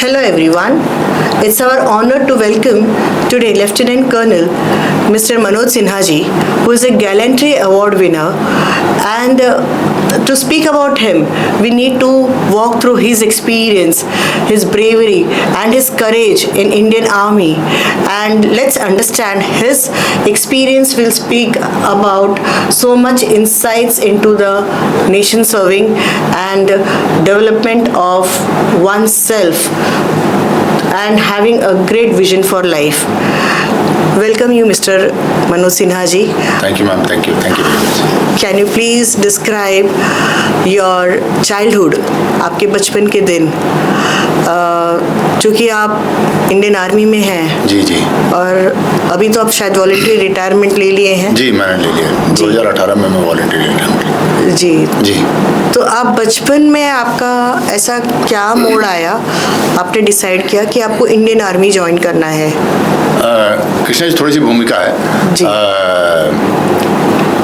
Hello everyone. It's our honor to welcome today Lieutenant Colonel Mr. Manoj Sinha ji, who is a Gallantry Award winner. And to speak about him, we need to walk through his experience, his bravery and his courage in Indian Army. And let's understand his experience will speak about so much insights into the nation serving and development of oneself and having a great vision for life. Welcome you, Mr. Manoj Sinha ji. Thank you, ma'am. Thank you. Thank you very much. Can you please describe your childhood, आपके बचपन के दिन? चूँकि आप Indian army में हैं जी जी, और अभी तो आप शायद वॉलंटरी रिटायरमेंट ले लिए हैं। जी मैंने ले लिया। 2018 में मैं वॉलंटरी रिटायरमेंट। जी जी। तो आप बचपन में आपका ऐसा क्या मोड़ आया, आपने डिसाइड किया कि आपको इंडियन आर्मी ज्वाइन करना है? कृष्णा जी, थोड़ी सी भूमिका है जी।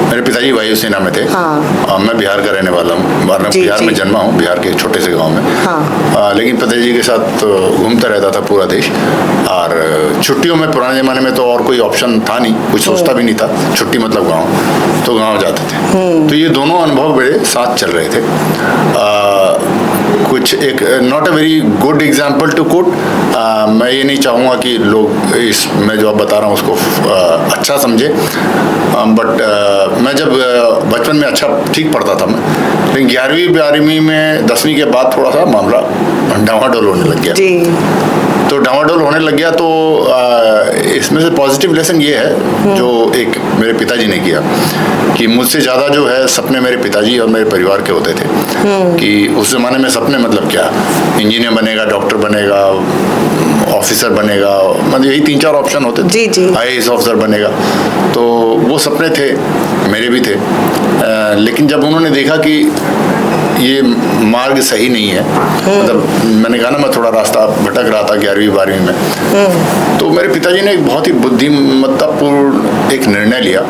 मेरे पिताजी वायुसेना में थे। हाँ। मैं बिहार का रहने वाला हूँ। बिहार में जन्मा हूँ, बिहार के एक छोटे से गांव में। हाँ। लेकिन पिताजी के साथ घूमता रहता था पूरा देश। और छुट्टियों में पुराने ज़माने में तो और कोई ऑप्शन था नहीं, कुछ सोचता भी नहीं था। छुट्टी मतलब गाँव, तो गाँव जाते थे। तो ये दोनों अनुभव मेरे साथ चल रहे थे। कुछ एक not a very good example to quote. मैं ये नहीं चाहूँगा कि लोग इस मैं जो आप बता रहा हूँ उसको अच्छा समझे, बट मैं जब बचपन में अच्छा ठीक पढ़ता था मैं, लेकिन 11वीं 12वीं में 10वीं के बाद थोड़ा सा मामला डामाडोल होने लग गया। तो डामाडोल होने लग गया तो इसमें से पॉजिटिव लेसन ये है जो एक मेरे पिताजी ने किया कि मुझसे ज़्यादा जो है सपने मेरे पिताजी और मेरे परिवार के होते थे। कि उस ज़माने में सपने मतलब क्या, इंजीनियर बनेगा, डॉक्टर बनेगा, ऑफिसर बनेगा, मतलब यही 3-4 ऑप्शन होते थे। IAS ऑफिसर बनेगा, तो वो सपने थे, मेरे भी थे। लेकिन जब उन्होंने देखा कि ये मार्ग सही नहीं है, मतलब मैंने कहा ना मैं थोड़ा रास्ता भटक रहा था 11वीं 12वीं में, तो मेरे पिताजी ने एक बहुत ही बुद्धिमत्तापूर्ण एक निर्णय लिया।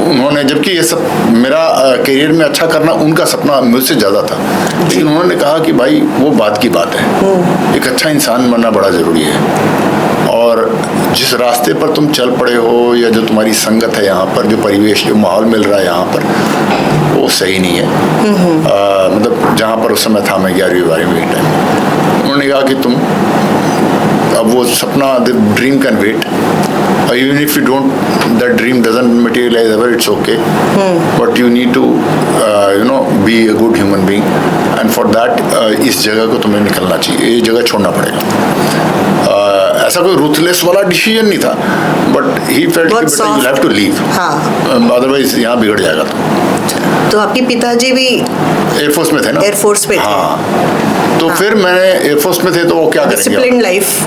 उन्होंने, जबकि ये सब मेरा करियर में अच्छा करना उनका सपना मुझसे ज़्यादा था, लेकिन उन्होंने कहा कि भाई वो बात की बात है, एक अच्छा इंसान बनना बड़ा ज़रूरी है। और जिस रास्ते पर तुम चल पड़े हो या जो तुम्हारी संगत है यहाँ पर, जो परिवेश जो माहौल मिल रहा है यहाँ पर, वो सही नहीं है। मतलब जहाँ पर उस समय था मैं 11वीं 12वीं के टाइम, उन्होंने कहा कि तुम अब वो सपना, the dream can wait, even if you don't, that dream doesn't materialize ever, it's okay, but you need to be a good human being, and for that इस जगह को तुम्हें निकलना चाहिए, ये जगह छोड़ना पड़ेगा। ऐसा कोई रूथलेस वाला डिसीजन नहीं था, बट ही फेल्ट कि बेटा you have to leave, otherwise यहाँ बिगड़ जाएगा। तो आपके पिताजी भी एयरफोर्स में थे ना? एयरफोर्स में थे। तो फिर मैंने एयरफोर्स में थे तो वो क्या करेंगे, डिसिप्लिन लाइफ।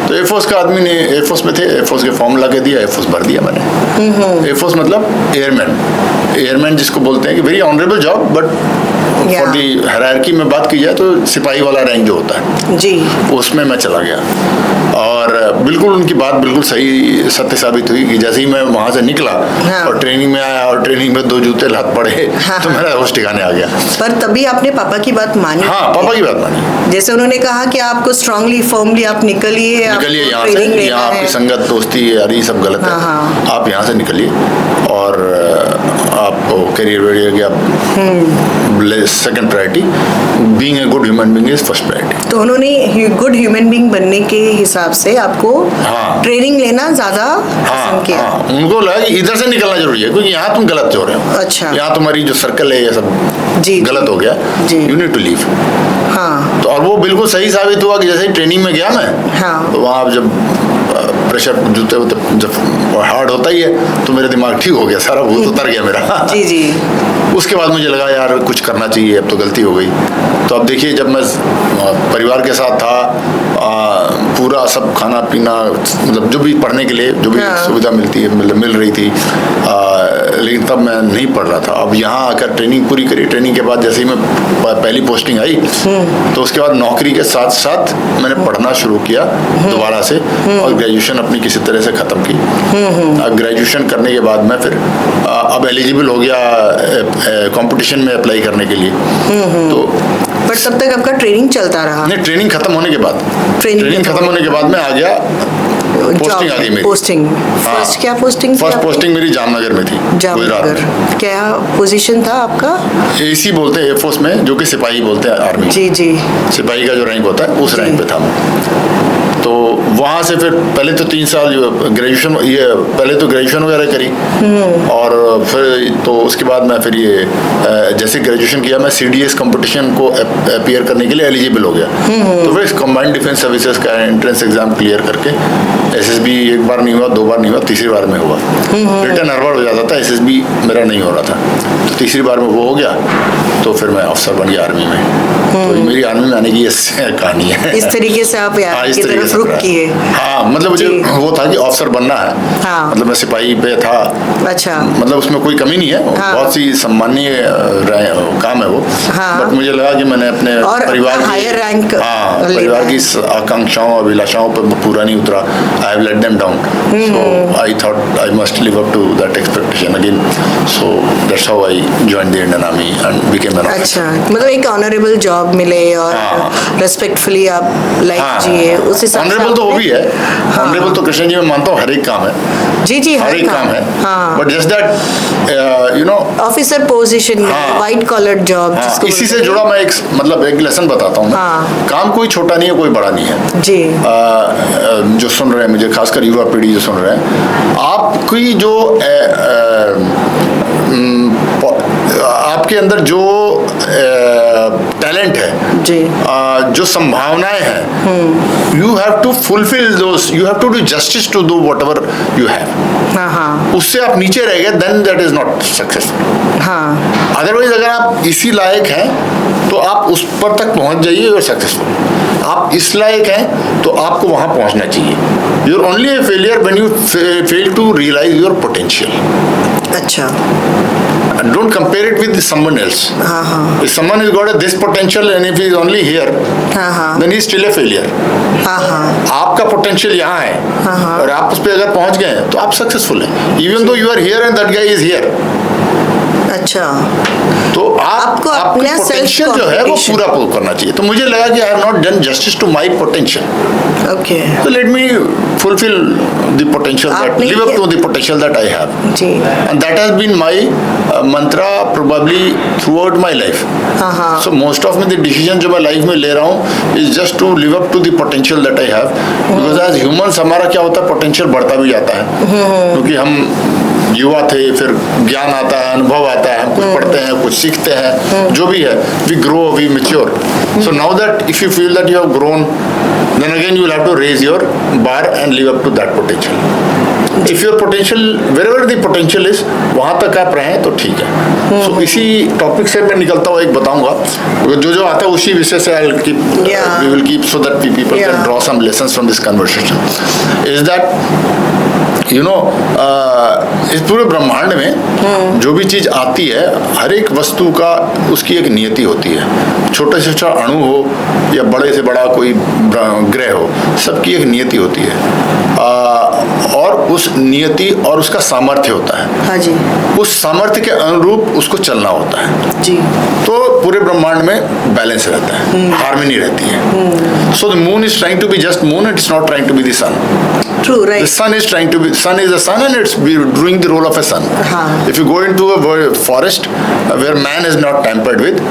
तो एयरफोर्स का आदमी ने, एयरफोर्स में थे, एयरफोर्स के फॉर्म ला के दिया, एयरफोर्स भर दिया मैंने। एयरफोर्स मतलब एयरमैन जिसको बोलते हैं कि very honourable job, but for the hierarchy में बात की जाए तो सिपाही वाला रैंक जो होता है जी, उसमें मैं चला गया। और बिल्कुल उनकी बात बिल्कुल सही सत्य साबित हुई कि जैसे ही मैं वहाँ से निकला और ट्रेनिंग में आया और ट्रेनिंग में 2 जूते लात पड़े, तो मेरा होश ठिकाने आ गया। पर तभी आपने पापा की बात मानी? हाँ, पापा की बात मानी। जैसे उन्होंने कहा कि आपको स्ट्रांगली फॉर्मली आप निकलिए यहाँ से, यहाँ आपकी संगत दोस्ती यारी सब गलत है, आप यहाँ से निकलिए और आप करियर वेरियर की आप second priority, being a good human being is first priority. तो उन्होंने गुड ह्यूमन बीइंग बनने के हिसाब से आपको ट्रेनिंग लेना ज्यादा पसंद किया। उनको लगा कि इधर से निकलना जरूरी है, क्योंकि यहाँ तुम गलत हो रहे हो। अच्छा। यहाँ तुम्हारी जो सर्कल है ये सब गलत हो गया, यू नीड टू लीव। हाँ। तो और वो बिल्कुल सही साबित हुआ कि जैसे ही ट्रेनिंग में गया मैं, तो वहाँ जब प्रेशर जूते जब हार्ड होता ही है तो मेरा दिमाग ठीक हो गया, सारा भूत उतर गया मेरा। जी जी। उसके बाद मुझे लगा यार कुछ करना चाहिए, अब तो गलती हो गई। तो अब देखिए, जब मैं परिवार के साथ था, पूरा सब खाना पीना, मतलब जो भी पढ़ने के लिए जो भी सुविधा मिलती है मिल रही थी, लेकिन तब मैं नहीं पढ़ रहा था। अब यहाँ आकर ट्रेनिंग पूरी करी, ट्रेनिंग के बाद जैसे ही मैं पहली पोस्टिंग आई, तो उसके बाद नौकरी के साथ साथ मैंने पढ़ना शुरू किया दोबारा से, और ग्रेजुएशन अपनी किसी तरह से ख़त्म की। अब ग्रेजुएशन करने के बाद मैं फिर अब एलिजिबल हो गया कंपटीशन में अप्लाई करने के लिए। तो बट तब तक आपका ट्रेनिंग चलता रहा? नहीं, ट्रेनिंग खत्म होने के बाद, ट्रेनिंग खत्म होने के बाद मैं आ गया, पोस्टिंग आ गई मेरी। पोस्टिंग फर्स्ट क्या पोस्टिंग थी? फर्स्ट पोस्टिंग मेरी जामनगर में थी, गुजरात में। क्या पोजीशन था आपका? एसी बोलते हैं एयरफोर्स में, जो कि सिपाही बोलते हैं आर्मी। जी जी। सिपाही का जो रैंक होता है उस रैंक पे था मैं। तो वहाँ से फिर पहले तो 3 साल जो ग्रेजुएशन, ये पहले तो ग्रेजुएशन वगैरह करी, और फिर तो उसके बाद मैं फिर ये जैसे ग्रेजुएशन किया, मैं CDS कंपटीशन को अपीयर करने के लिए एलिजिबल हो गया। तो फिर कंबाइंड डिफेंस सर्विसेज का एंट्रेंस एग्जाम क्लियर करके SSB एक बार नहीं हुआ, 2 बार नहीं हुआ, तीसरी बार में हुआ। रिटर्न हर बार हो जाता था, SSB मेरा नहीं हो रहा था, तो तीसरी बार में वो हो गया, तो फिर मैं अफसर बन गया आर्मी में। तो मेरी आर्मी में आने की ये कहानी है। इस तरीके से आप आर्मी की तरफ रुख किए? हाँ, मतलब मुझे वो था कि ऑफिसर बनना है। हाँ। मतलब मैं सिपाही पे था। अच्छा। मतलब उसमें कोई कमी नहीं है, हाँ। बहुत सी सम्मानीय काम है वो। हाँ। बट मुझे लगा कि मैंने अपने परिवार हायर रैंक, परिवार की आकांक्षाओं अभिलाषाओं पर पूरा नहीं उतरा। I have let them down, so I thought I must live up to that expectation again, so that's how I joined the Indian army and became an officer. अच्छा, मतलब एक ऑनरेबल जॉब मिले और रेस्पेक्टफुली आप life जिए, उस हिसाब से। ऑनरेबल तो वो भी है, ऑनरेबल तो कृष्ण जी मैं मानता हूँ हर एक काम है। जी जी, हर एक काम है, but just that you know officer position, white collar job, इसी से जुड़ा मैं एक लेसन बताता हूँ। काम कोई छोटा नहीं है, कोई बड़ा नहीं है जी। जो सुन रहे हैं मुझे, खासकर युवा पीढ़ी जो सुन रहे हैं, आपकी जो आपके अंदर जो टैलेंट है जी, जो संभावनाएं हैं, you have to fulfil those, you have to do justice to do whatever you have. हाँ। उससे आप नीचे रह गए, then that is not successful. हाँ। अदरवाइज अगर आप इसी लायक हैं तो आप उस पर तक पहुंच जाइए, यू आर सक्सेसफुल। आप इस लायक हैं तो आपको वहां पहुंचना चाहिए। You are only a failure when you fail to realise your potential. अच्छा। Don't compare it with someone else. If someone has got this potential and if he is only here, then he is still a failure. आपका potential यहाँ है और आप उस पर अगर पहुंच गए तो आप सक्सेसफुल हैं, even though you are here and that guy is here. अच्छा, तो आपको अपना पोटेंशियल जो है वो पूरा करना चाहिए। तो मुझे लगा कि I have not done justice to my potential. Okay, तो let me fulfill the potential that, live up to the potential that I have जी, and that has been my mantra probably throughout my life. So most of the decision जो मैं life में ले रहा हूँ is just to live up to the potential that I have, because as humans हमारा क्या होता है, पोटेंशियल बढ़ता भी जाता है, क्योंकि हम युवा थे, फिर ज्ञान आता है, अनुभव आता है, हम कुछ पढ़ते हैं, कुछ सीखते हैं, जो भी है, we grow, we mature. So now that if you feel that you have grown, then again you will have to raise your bar and live up to that potential. If your potential, wherever the potential is, वहाँ तक आप रहें तो ठीक है। So इसी topic से मैं निकलता हुआ एक बताऊंगा, जो आता है उसी विषय से we will keep so that people can draw some lessons from this conversation. Is that you know इस पूरे ब्रह्मांड में जो भी चीज आती है, हर एक वस्तु का उसकी एक नियति होती है। छोटे से छोटा अणु हो या बड़े से बड़ा कोई ग्रह हो, सबकी एक नियति होती है, और उस नियति और उसका सामर्थ्य होता है। हाँ जी। उस सामर्थ्य के अनुरूप उसको चलना होता है जी। तो पूरे ब्रह्मांड में बैलेंस रहता है, हार्मनी रहती है। So the moon is trying to be just moon, it is not trying to be the sun. True, right. The sun is trying to be, sun is the sun and it's doing the role of a sun. If you go into a forest where man is not tampered with,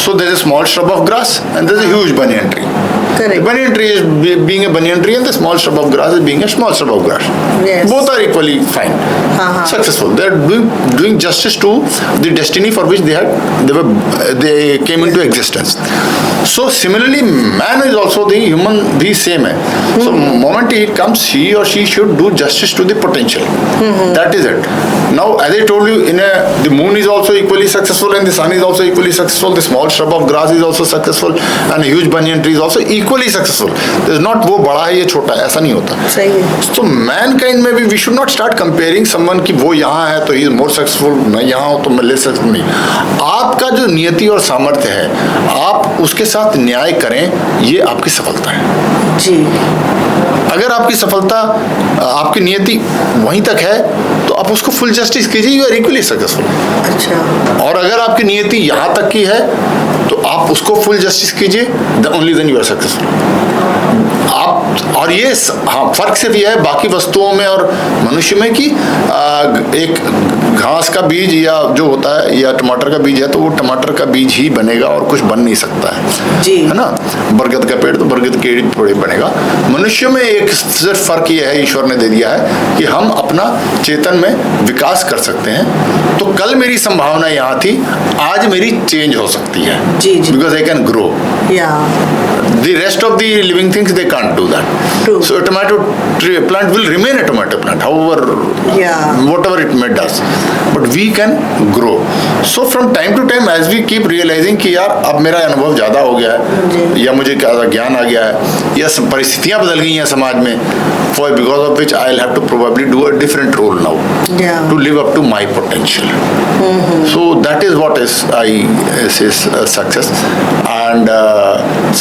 so there is a small shrub of grass and there is a huge banyan tree. Correct. The banyan tree is being a banyan tree and the small shrub of grass is being a small shrub of grass. Yes. Both are equally fine, successful. They are doing justice to the destiny for which they came into existence. So similarly, man is also the same है. So moment he comes, he or she should do justice to the potential. That is it. Now, as I told you, the moon is also equally successful and the sun is also equally successful. The small shrub of grass is also successful and a huge banyan tree is also equally successful. There is not वो बड़ा है ये छोटा है, ऐसा नहीं होता। सही है। So mankind में भी we should not start comparing someone कि वो यहाँ है तो he is more successful, मैं यहाँ हूँ तो मैं less successful। नहीं, आपका जो नियति और सामर्थ्य है, आप उसके साथ न्याय करें, ये आपकी सफलता है जी। अगर आपकी सफलता, आपकी नियति वहीं तक है तो आप उसको फुल जस्टिस कीजिए, यू आर इक्वली सक्सेसफुल। अच्छा। और अगर आपकी नियति यहाँ तक की है तो आप उसको फुल जस्टिस कीजिए, only then you are successful. आप और ये हाँ, फर्क सिर्फ ये है बाकी वस्तुओं में और मनुष्य में कि एक घास का बीज या जो होता है या टमाटर का बीज है तो वो टमाटर का बीज ही बनेगा और कुछ बन नहीं सकता है जी, है ना। बरगद का पेड़ तो बरगद के पेड़ बनेगा। मनुष्य में एक सिर्फ फर्क ये है, ईश्वर ने दे दिया है कि हम अपना चेतन में विकास कर सकते हैं। तो कल मेरी संभावना यहाँ थी, आज मेरी चेंज हो सकती है, जी जी, बिकॉज आई कैन ग्रो। या The rest of the living things they can't do that. True. So a tomato plant will remain a tomato plant, however, whatever it may does. But we can grow. So from time to time, as we keep realizing कि यार अब मेरा अनुभव ज़्यादा हो गया है, या मुझे ज़्यादा ज्ञान आ गया है, या परिस्थितियाँ बदल गई हैं समाज में, because of which I'll have to probably do a different role now to live up to my potential. So that is what is success, and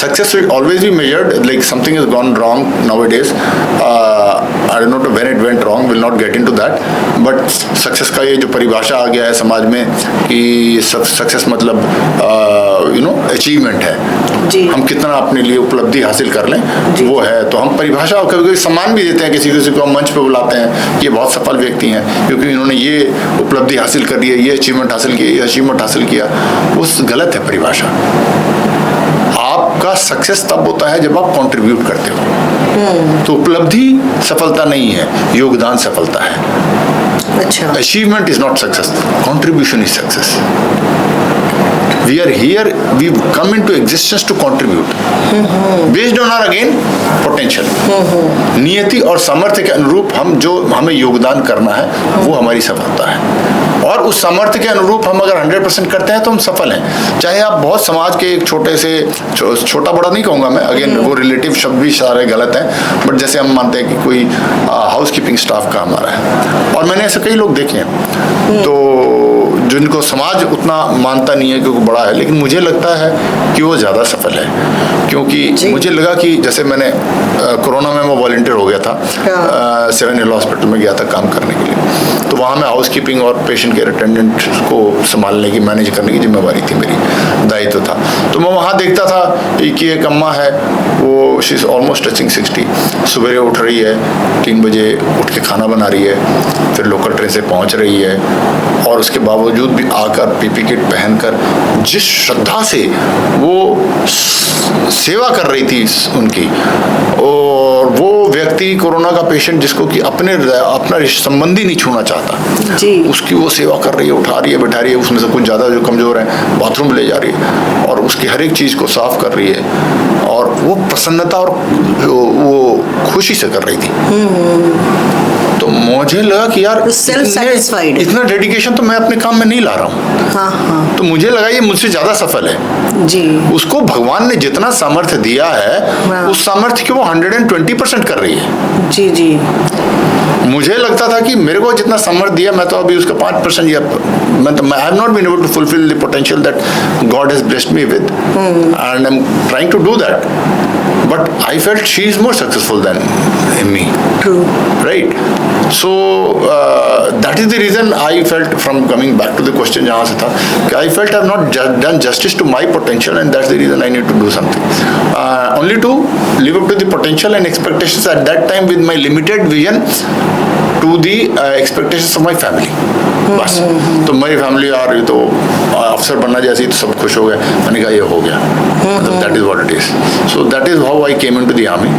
success will always be measured like something has gone wrong nowadays. I don't know when it went wrong, will not get into that, but success का ये जो परिभाषा आ गया है समाज में कि success मतलब achievement है, हम कितना अपने लिए उपलब्धि हासिल कर लें, वो है। तो हम परिभाषा कभी कभी सम्मान भी देते हैं, किसी को हम मंच पे बुलाते हैं, ये बहुत सफल व्यक्ति हैं क्योंकि इन्होंने ये उपलब्धि हासिल कर ली है, ये अचीवमेंट हासिल किया, ये अचीवमेंट हासिल किया। वो गलत है परिभाषा। आपका सक्सेस तब होता है जब आप कंट्रीब्यूट करते हो। तो उपलब्धि सफलता नहीं है, योगदान सफलता है। अच्छा, achievement is not success, contribution is success. We are here, we've come into existence to contribute based on our again potential. नियति और सामर्थ्य के अनुरूप हमें योगदान करना है, वो हमारी सफलता है। और उस सामर्थ्य के अनुरूप हम अगर 100% करते हैं तो हम सफल हैं। चाहे आप बहुत समाज के एक छोटे से छोटा बड़ा नहीं कहूँगा मैं, अगेन वो रिलेटिव शब्द भी सारे गलत हैं, बट जैसे हम मानते हैं कि कोई हाउस कीपिंग स्टाफ का हमारा है, और मैंने ऐसे कई लोग देखे हैं तो जिनको समाज उतना मानता नहीं है क्योंकि बड़ा है, लेकिन मुझे लगता है कि वो ज़्यादा सफल है। क्योंकि मुझे लगा कि जैसे मैंने कोरोना में मैं वॉलंटियर हो गया था, 7 हिल हॉस्पिटल में गया था काम करने के लिए, तो वहाँ मैं हाउस कीपिंग और पेशेंट केयर अटेंडेंट को संभालने की, मैनेज करने की जिम्मेवारी थी मेरी, दायित्व था। तो मैं वहाँ देखता था कि एक अम्मा है, वो शी इज़ ऑलमोस्ट टचिंग 60, सुबह उठ रही है, 3 बजे उठ के खाना बना रही है, फिर लोकल ट्रेन से पहुँच रही है, और उसके बावजूद भी आकर पीपी किट पहनकर जिस श्रद्धा से वो सेवा कर रही थी उनकी, और वो व्यक्ति कोरोना का पेशेंट जिसको कि अपना संबंधी नहीं छूना चाहता जी, उसकी वो सेवा कर रही है, उठा रही है, बैठा रही है, उसमें से कुछ ज़्यादा जो कमज़ोर है बाथरूम ले जा रही है और उसकी हर एक चीज़ को साफ कर रही है, और वो प्रसन्नता और वो खुशी से कर रही थी। तो मुझे लगा कि यार इतना डेडिकेशन तो मैं अपने काम में नहीं ला रहा हूँ। तो मुझे लगा ये मुझसे ज़्यादा सफल है जी। उसको भगवान ने जितना सामर्थ्य दिया है उस सामर्थ्य को वो 120% कर रही है जी जी। मुझे लगता था कि मेरे को जितना सामर्थ्य दिया मैं तो अभी उसका 5% या I have not been able to fulfill the potential that God has blessed me with, and I'm trying to do that. But I felt she is more successful than me. True. Right. So that is the reason I felt, from coming back to the question जहाँ से था, कि I felt I have not done justice to my potential, and that's the reason I need to do something. Only to live up to the potential and expectations at that time with my limited vision to the expectations of my family. बस तो मेरी family आ रही तो अफसर बनना जैसे तो सब खुश हो गए, मैंने कहा ये हो गया, मतलब that is what it is. So that is how I came into the army.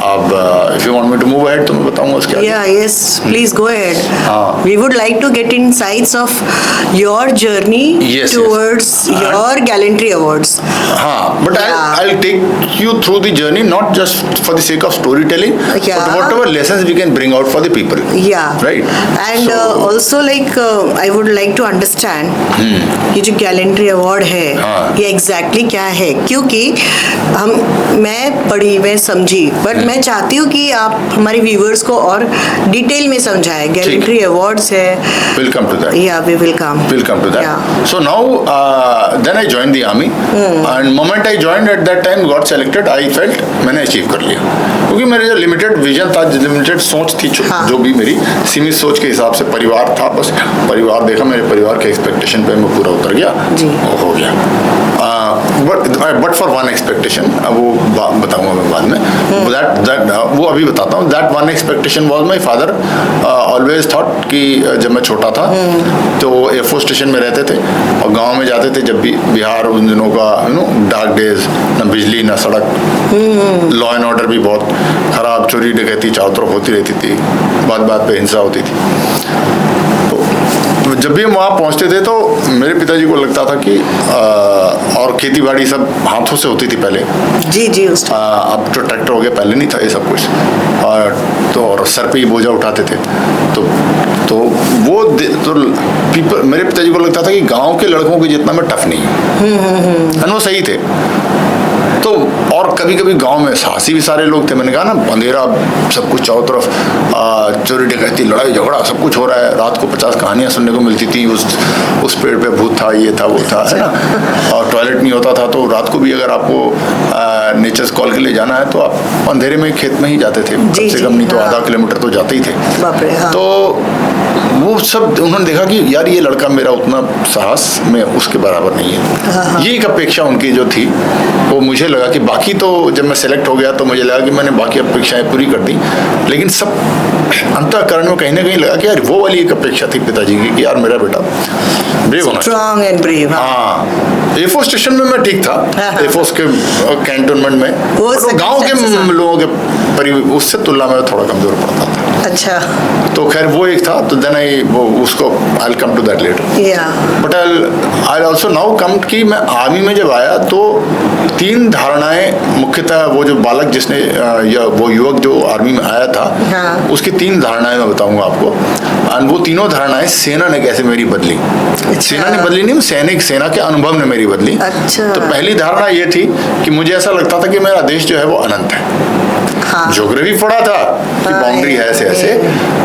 अब if you want me to move ahead तो मैं बताऊंगा उसके आगे। Ya yes please go ahead. We would like to get insights of your journey towards your gallantry awards. हाँ, but I will take you through the journey, not just for the sake of story telling, but whatever lessons we can bring out for the people. Ya right. And also like I would like to understand ये जो gallantry award है ये exactly क्या है, क्योंकि मैं समझी, but मैं चाहती हूँ कि आप हमारे व्यूअर्स को और डिटेल में समझाएं। गैलेंट्री अवार्ड्स है। We'll come to that. Yeah, we will come. We'll come to that. Yeah. So now, then I joined the army, and moment I joined at that time, got selected. I felt मैंने achieve कर लिया, क्योंकि मेरे जो limited vision था, limited सोच थी, जो भी मेरी सीमित सोच के हिसाब से परिवार था, बस परिवार देखा, मेरे परिवार के एक्सपेक्टेशन पे मैं पूरा उतर गया, हो गया। बट फॉर वन एक्सपेक्टेशन, वो बताऊंगा मैं बाद में, वो अभी बताता हूँ। That one expectation was my father always thought कि जब मैं छोटा था तो एयरफोर्स स्टेशन में रहते थे और गांव में जाते थे जब भी, बिहार उन दिनों का डार्क डेज, ना बिजली ना सड़क, लॉ एंड ऑर्डर भी बहुत खराब, चोरी डकैती चारों तरफ होती रहती थी, बात बात पे हिंसा होती थी। तो जब भी हम वहाँ पहुँचते थे तो मेरे पिताजी को लगता था कि और खेती बाड़ी सब हाथों से होती थी पहले। जी जी। उस अब तो ट्रैक्टर हो गया, पहले नहीं था ये सब कुछ, और सर पे ही बोझा उठाते थे। तो वो तो मेरे पिताजी को लगता था कि गांव के लड़कों के जितना मैं टफ नहीं हूँ। वो सही थे। तो और कभी कभी गांव में साहसी भी सारे लोग थे। मैंने कहा ना, अंधेरा, सब कुछ चारों तरफ, चोरी डकैती, लड़ाई झगड़ा, सब कुछ हो रहा है। रात को 50 कहानियां सुनने को मिलती थी, उस पेड़ पे भूत था, ये था, वो था, है ना। और टॉयलेट नहीं होता था, तो रात को भी अगर आपको नेचर्स कॉल के लिए जाना है तो आप अंधेरे में खेत में ही जाते थे, कम से कम नहीं तो आधा किलोमीटर तो जाते ही थे। तो वो सब उन्होंने देखा कि यार ये लड़का मेरा उतना साहस में उसके बराबर नहीं है। ये एक अपेक्षा उनकी जो थी, वो मुझे लगा कि बाकी तो जब मैं सेलेक्ट हो गया तो मुझे लगा कि मैंने बाकी अपेक्षाएं पूरी कर दी, लेकिन सब अंतःकरण में कहीं ना कहीं लगा कि यार वो वाली एक अपेक्षा थी पिताजी की कि यार मेरा बेटा ब्रेव होना, स्ट्रॉन्ग एंड ब्रेव। हाँ, एयरफोर्स स्टेशन में मैं ठीक था, एयरफोर्स के कैंटोनमेंट में, गांव के लोगों के उससे तुलना में थोड़ा कमजोर पड़ता था। अच्छा। तो खैर वो एक था। तो then I come to that letter, but I also now come कि मैं आर्मी में जब आया तो 3 धारणाएं मुख्यतः, वो जो बालक जिसने या वो युवक जो आर्मी में आया था, उसकी 3 धारणाएं मैं बताऊंगा आपको। और वो तीनों धारणाएं सेना ने कैसे मेरी बदली। सेना ने बदली नहीं, सेना के अनुभव ने मेरी बदली। अच्छा। तो पहली धारणा ये थी कि मुझे ऐसा लगता था कि मेरा देश जो है वो अनंत है। ज्योग्राफी पढ़ा था कि बाउंड्री है ऐसे,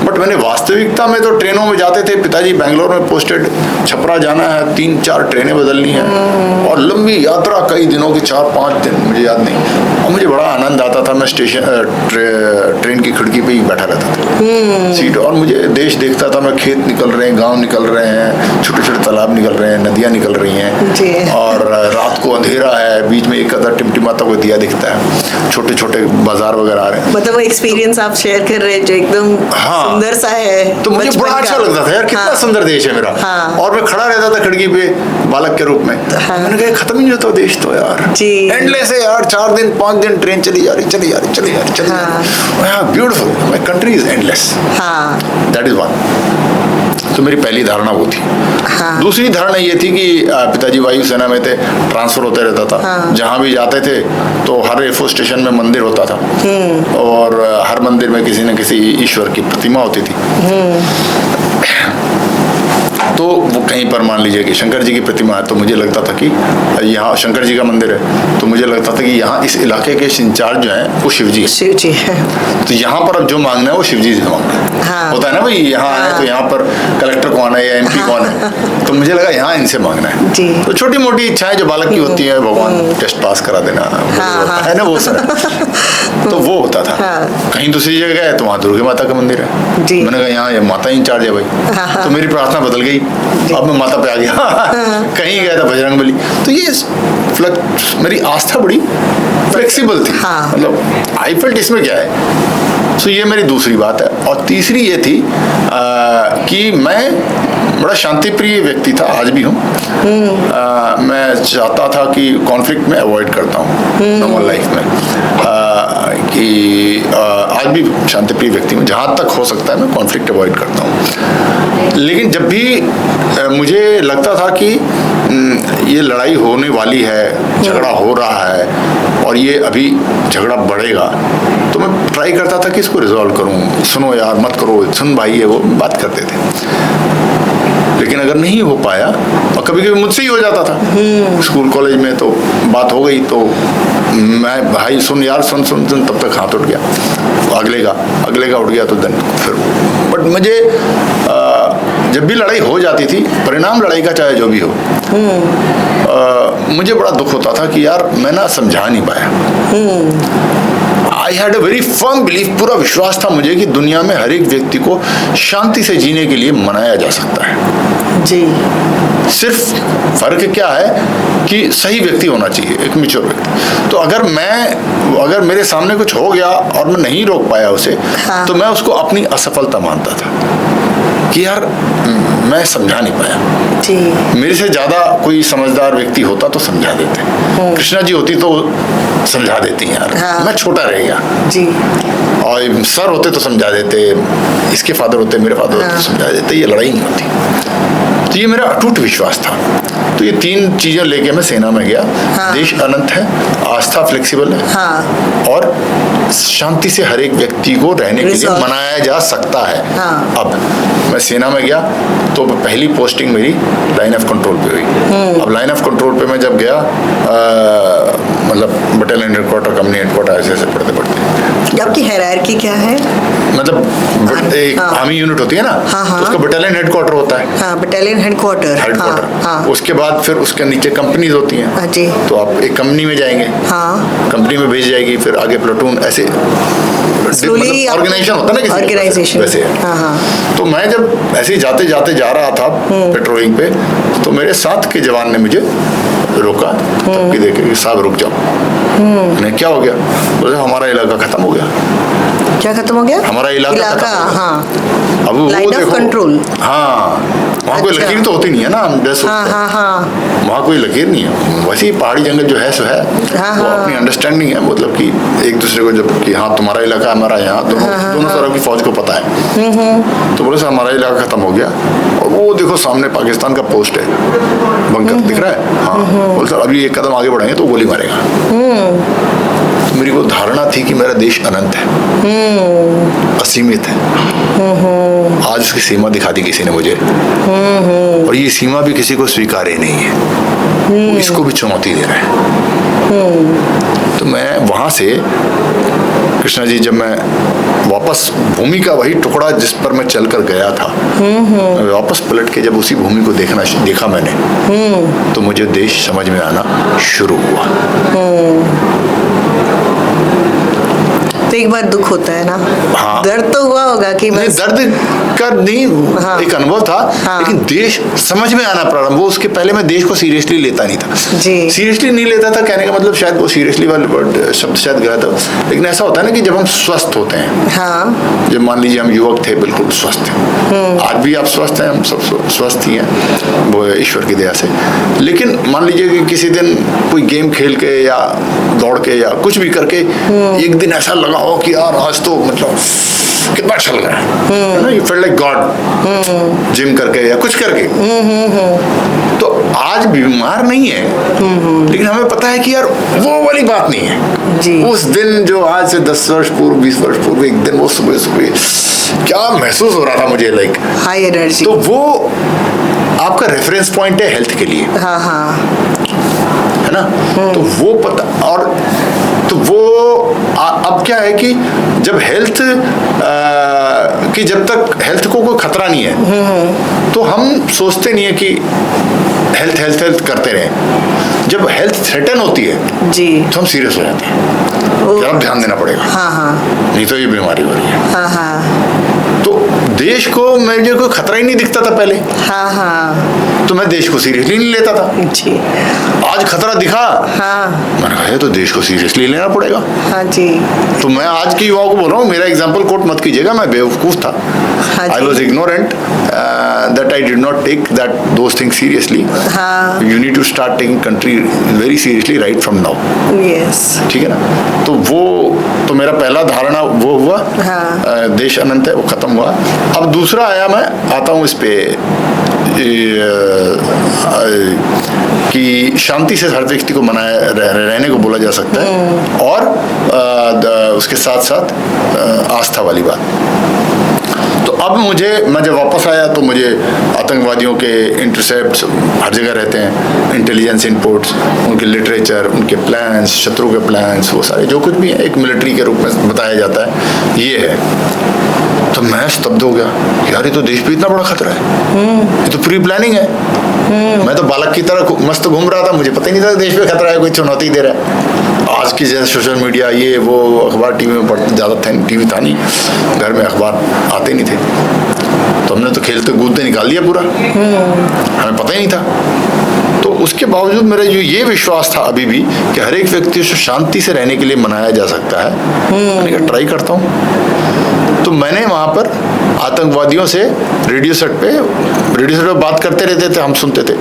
बट मैंने वास्तविकता में तो ट्रेनों में जाते थे, पिताजी बैंगलोर में पोस्टेड, छपरा जाना है, 3-4 ट्रेनें बदलनी है, और लंबी यात्रा कई दिनों की, 4-5 दिन, मुझे याद नहीं। और मुझे बड़ा आनंद आता था, मैं ट्रेन की खिड़की पे ही बैठा रहता था सीट, और मुझे देश देखता था मैं, खेत निकल रहे हैं, गाँव निकल रहे हैं, छोटे छोटे तालाब निकल रहे हैं, नदियाँ निकल रही हैं, और रात को अंधेरा है, बीच में एक आधा टिमटिमाता हुआ दिया दिखता है, छोटे छोटे बाजार वगैरह आ रहे हैं। मतलब वो एक्सपीरियंस आप शेयर कर रहे हैं जो एकदम सुंदर सा है। तो मुझे बड़ा अच्छा लगता था यार, कितना सुंदर देश है मेरा। और मैं खड़ा रहता था खिड़की पे बालक के रूप में। मैंने कहा खत्म ही नहीं होता देश तो यार, एंडलेस है यार, 4 दिन 5 दिन ट्रेन चली जा रही। Beautiful, my country is endless. That is one. तो मेरी पहली धारणा वो थी। दूसरी धारणा ये थी कि पिताजी वायुसेना में थे, ट्रांसफर होते रहता था, जहाँ भी जाते थे तो हर एयरफोर्स स्टेशन में मंदिर होता था, और हर मंदिर में किसी न किसी ईश्वर की प्रतिमा होती थी। तो वो कहीं पर मान लीजिए कि शंकर जी की प्रतिमा है, तो मुझे लगता था कि यहाँ शंकर जी का मंदिर है, तो मुझे लगता था कि यहाँ इस इलाके के इंचार्ज जो हैं वो शिव जी है। तो यहाँ पर अब जो मांगना है वो शिव जी से मांगना है। होता है ना भाई, यहाँ आए तो यहाँ पर कलेक्टर कौन है या MP कौन है, तो मुझे लगा यहाँ इनसे मांगना है। तो छोटी मोटी इच्छाएं जो बालक की होती है, भगवान टेस्ट पास करा देना है ना, वो सर। तो वो होता था। कहीं दूसरी जगह गए तो वहाँ दुर्गा माता का मंदिर है, मैंने कहा यहाँ माता इंचार्ज है भाई, तो मेरी प्रार्थना बदल गई, अब मैं माता पे आ गया। कहीं गया था बजरंगबली। तो ये मेरी आस्था बड़ी फ्लेक्सिबल थी, मतलब आई फेल्ट इसमें क्या है। सो ये मेरी दूसरी बात है। और तीसरी ये थी कि मैं बड़ा शांति प्रिय व्यक्ति था, आज भी हूँ। मैं चाहता था कि कॉन्फ्लिक्ट में अवॉइड करता हूँ नॉर्मल लाइफ में, कि आज भी शांति प्रिय व्यक्ति हूँ, जहाँ तक हो सकता है मैं कॉन्फ्लिक्ट अवॉइड करता हूँ। लेकिन जब भी मुझे लगता था कि ये लड़ाई होने वाली है, झगड़ा हो रहा है और ये अभी झगड़ा बढ़ेगा, तो मैं ट्राई करता था कि इसको रिजॉल्व करूं। सुनो यार मत करो, सुन भाई, ये वो बात करते थे। लेकिन अगर नहीं हो पाया, और कभी कभी मुझसे ही हो जाता था, स्कूल कॉलेज में तो बात हो गई तो मैं भाई सुन यार, सुन सुन सुन, तब तक हाथ उठ गया, अगले का उठ गया, तो देन फिर। बट मुझे जब भी लड़ाई हो जाती थी, परिणाम लड़ाई का चाहे जो भी हो, मुझे बड़ा दुख होता था कि यार मैं ना समझा नहीं पाया। I had a very firm belief, पूरा विश्वास था मुझे कि दुनिया में हर एक व्यक्ति को शांति से जीने के लिए मनाया जा सकता है। जी। सिर्फ फर्क क्या है कि सही व्यक्ति होना चाहिए, एक मैच्योर व्यक्ति। तो अगर मेरे सामने कुछ हो गया और मैं नहीं रोक पाया उसे, हाँ। तो मैं उसको अपनी असफलता मानता था कि यार मैं समझा नहीं पाया। जी। मेरे से ज्यादा कोई समझदार व्यक्ति होता तो समझा देते, कृष्णा जी होती तो समझा देती यार, हाँ। मैं छोटा रह गया। जी। और सर होते तो समझा देते, इसके फादर होते, मेरे फादर होते तो समझा देते, ये लड़ाई नहीं होती। तो ये मेरा अटूट विश्वास था। तो ये 3 चीजें लेके मैं सेना में गया। हाँ। देश अनंत है, आस्था फ्लेक्सिबल है, हाँ। और शांति से हर एक व्यक्ति को रहने के लिए Resolve। मनाया जा सकता है। हाँ। अब मैं सेना में गया तो पहली पोस्टिंग मेरी लाइन ऑफ कंट्रोल पे हुई। अब लाइन ऑफ कंट्रोल पे मैं जब गया, मतलब बटालियन हेडक्वार्टर, कंपनी हेडक्वार्टर, ऐसे पढ़ते आपकी हायरार्की क्या है? मतलब एक हाँ। आर्मी यूनिट होती है ना, हाँ, हाँ। तो उसका बटालियन हेडक्वार्टर होता है। हाँ, बटालियन हेडक्वार्टर। हाँ। उसके बाद फिर उसके नीचे कंपनीज होती हैं। हाँ जी। तो आप एक कंपनी में जाएंगे, हाँ। कंपनी में भेज जाएगी, फिर आगे प्लाटून, ऐसे Slowly ऑर्गेनाइजेशन होता है ना, किसी Organization। वैसे है। हाँ, हाँ। तो मैं जब ऐसे ही जाते जाते जा रहा था पेट्रोलिंग पे, तो मेरे साथ के जवान ने मुझे रोका, धमकी देके कि साहब रुक जाओ। मैंने क्या हो गया? बोले हमारा इलाका खत्म हो गया। क्या खत्म हो गया? हमारा इलाका खत्म हो गया। हाँ। अब वो Line of देखो, control। हाँ, वहाँ कोई अच्छा। लकीर तो होती नहीं है ना, हम जैसे हाँ, हाँ, हाँ। वहाँ कोई लकीर नहीं है, वैसे ही पहाड़ी जंगल जो है सो है। हाँ, वो हाँ। अपनी अंडरस्टैंडिंग है, मतलब कि एक दूसरे को जब कि हाँ तुम्हारा इलाका हमारा यहाँ, दोनों तरफ की फौज को पता है। तो बोले सर हमारा इलाका खत्म हो गया, और वो देखो सामने पाकिस्तान का पोस्ट है, बंकर दिख रहा है। हाँ, बोले सर अभी एक कदम आगे बढ़ेंगे तो गोली मारेगा। तो मेरी को धारणा थी कि मेरा देश अनंत है, असीमित है। आज उसकी सीमा दिखा दी किसी ने मुझे, और ये सीमा भी किसी को स्वीकार्य नहीं है, वो इसको भी चुनौती दे रहा है। तो मैं वहां से कृष्णा जी, जब मैं वापस भूमि का वही टुकड़ा जिस पर मैं चलकर गया था, मैं वापस पलट के जब उसी भूमि को देखा मैंने, तो मुझे देश समझ में आना शुरू हुआ। तो एक बार दुख होता है ना। हाँ। दर्द तो हुआ होगा कि नहीं, बस। दर्द का नहीं, हाँ। एक अनुभव था। हाँ। लेकिन देश समझ में आना प्रारंभ, वो उसके पहले मैं देश को सीरियसली लेता नहीं था। जी। सीरियसली नहीं लेता था, कहने का मतलब शायद वो सीरियसली वाला वर्ड शब्द शायद गलत हो, लेकिन ऐसा होता है ना कि जब हम स्वस्थ होते हैं, हाँ। जब मान लीजिए हम युवक थे, बिल्कुल स्वस्थ थे, आज भी आप स्वस्थ हैं, हम सब स्वस्थ ही हैं, वो ईश्वर की दया से। लेकिन मान लीजिए कि किसी दिन कोई गेम खेल के या दौड़ के या कुछ भी करके एक दिन ऐसा लगा हो कि यार आज तो मतलब कितना अच्छा लग रहा है ना, you feel like God, gym करके या कुछ करके। तो आज बीमार नहीं है, लेकिन हमें पता है कि यार वो वाली बात नहीं है। जी। उस दिन जो आज से 10 वर्ष पूर्व, 20 वर्ष पूर्व, एक दिन वो सुबह सुबह क्या महसूस हो रहा था मुझे, लाइक हाई एनर्जी। तो वो आपका रेफरेंस पॉइंट है हेल्थ के लिए, हाँ, हाँ। है ना। तो वो पता, और तो वो अब क्या है कि जब हेल्थ कि जब तक हेल्थ को कोई खतरा नहीं है, तो हम सोचते नहीं है कि हेल्थ हेल्थ हेल्थ करते रहें। जब हेल्थ थ्रेटन होती है जी। तो हम सीरियस हो जाते हैं, जरा ध्यान देना पड़ेगा, हाँ, हाँ। नहीं तो ये बीमारी हो रही है। हाँ, हाँ। तो देश को मुझे कोई खतरा ही नहीं दिखता था पहले, हाँ, हाँ। तो मैं देश को सीरियसली नहीं लेता था। जी। आज खतरा दिखा, हाँ, मैंने कहा तो देश को सीरियसली लेना पड़ेगा। हाँ जी। तो मैं आज के युवाओं को बोल रहा हूँ, मेरा एग्जाम्पल कोट मत कीजिएगा, मैं बेवकूफ था, हाँ आई जी। Was ignorant, that I did not take that those things seriously. हाँ। You need to start taking country very seriously right from now. Yes. ठीक है ना। तो वो तो मेरा पहला धारणा वो हुआ, हाँ। देश अनंत है, वो खत्म हुआ। अब दूसरा आया, मैं आता हूँ इस पे कि शांति से हर व्यक्ति को मनाया रहने को बोला जा सकता है, और उसके साथ साथ आस्था वाली बात। तो अब मैं जब वापस आया तो मुझे आतंकवादियों के इंटरसेप्ट्स हर जगह रहते हैं, इंटेलिजेंस इनपुट्स, उनके लिटरेचर, उनके प्लान्स, शत्रु के प्लान्स, वो सारे जो कुछ भी है एक मिलिट्री के रूप में बताया जाता है, ये है। तो मैं स्तब्ध हो गया, यार ये तो देश पे इतना बड़ा खतरा है, ये तो प्री प्लानिंग है। मैं तो बालक की तरह मस्त घूम रहा था, मुझे पता ही नहीं था देश पे खतरा है, कोई चुनौती दे रहा है। आज की जैसे सोशल मीडिया, ये वो, अखबार टीवी में ज़्यादा टीवी था नहीं, घर में अखबार आते नहीं थे। तो हमने तो खेलते कूदते निकाल दिया पूरा, हमें पता ही नहीं था। तो उसके बावजूद मेरा जो ये विश्वास था अभी भी कि हर एक व्यक्ति को शांति से रहने के लिए मनाया जा सकता है, मैंने कहा ट्राई करता हूँ। तो मैंने वहाँ पर आतंकवादियों से रेडियो सेट पे बात करते रहते थे, हम सुनते थे,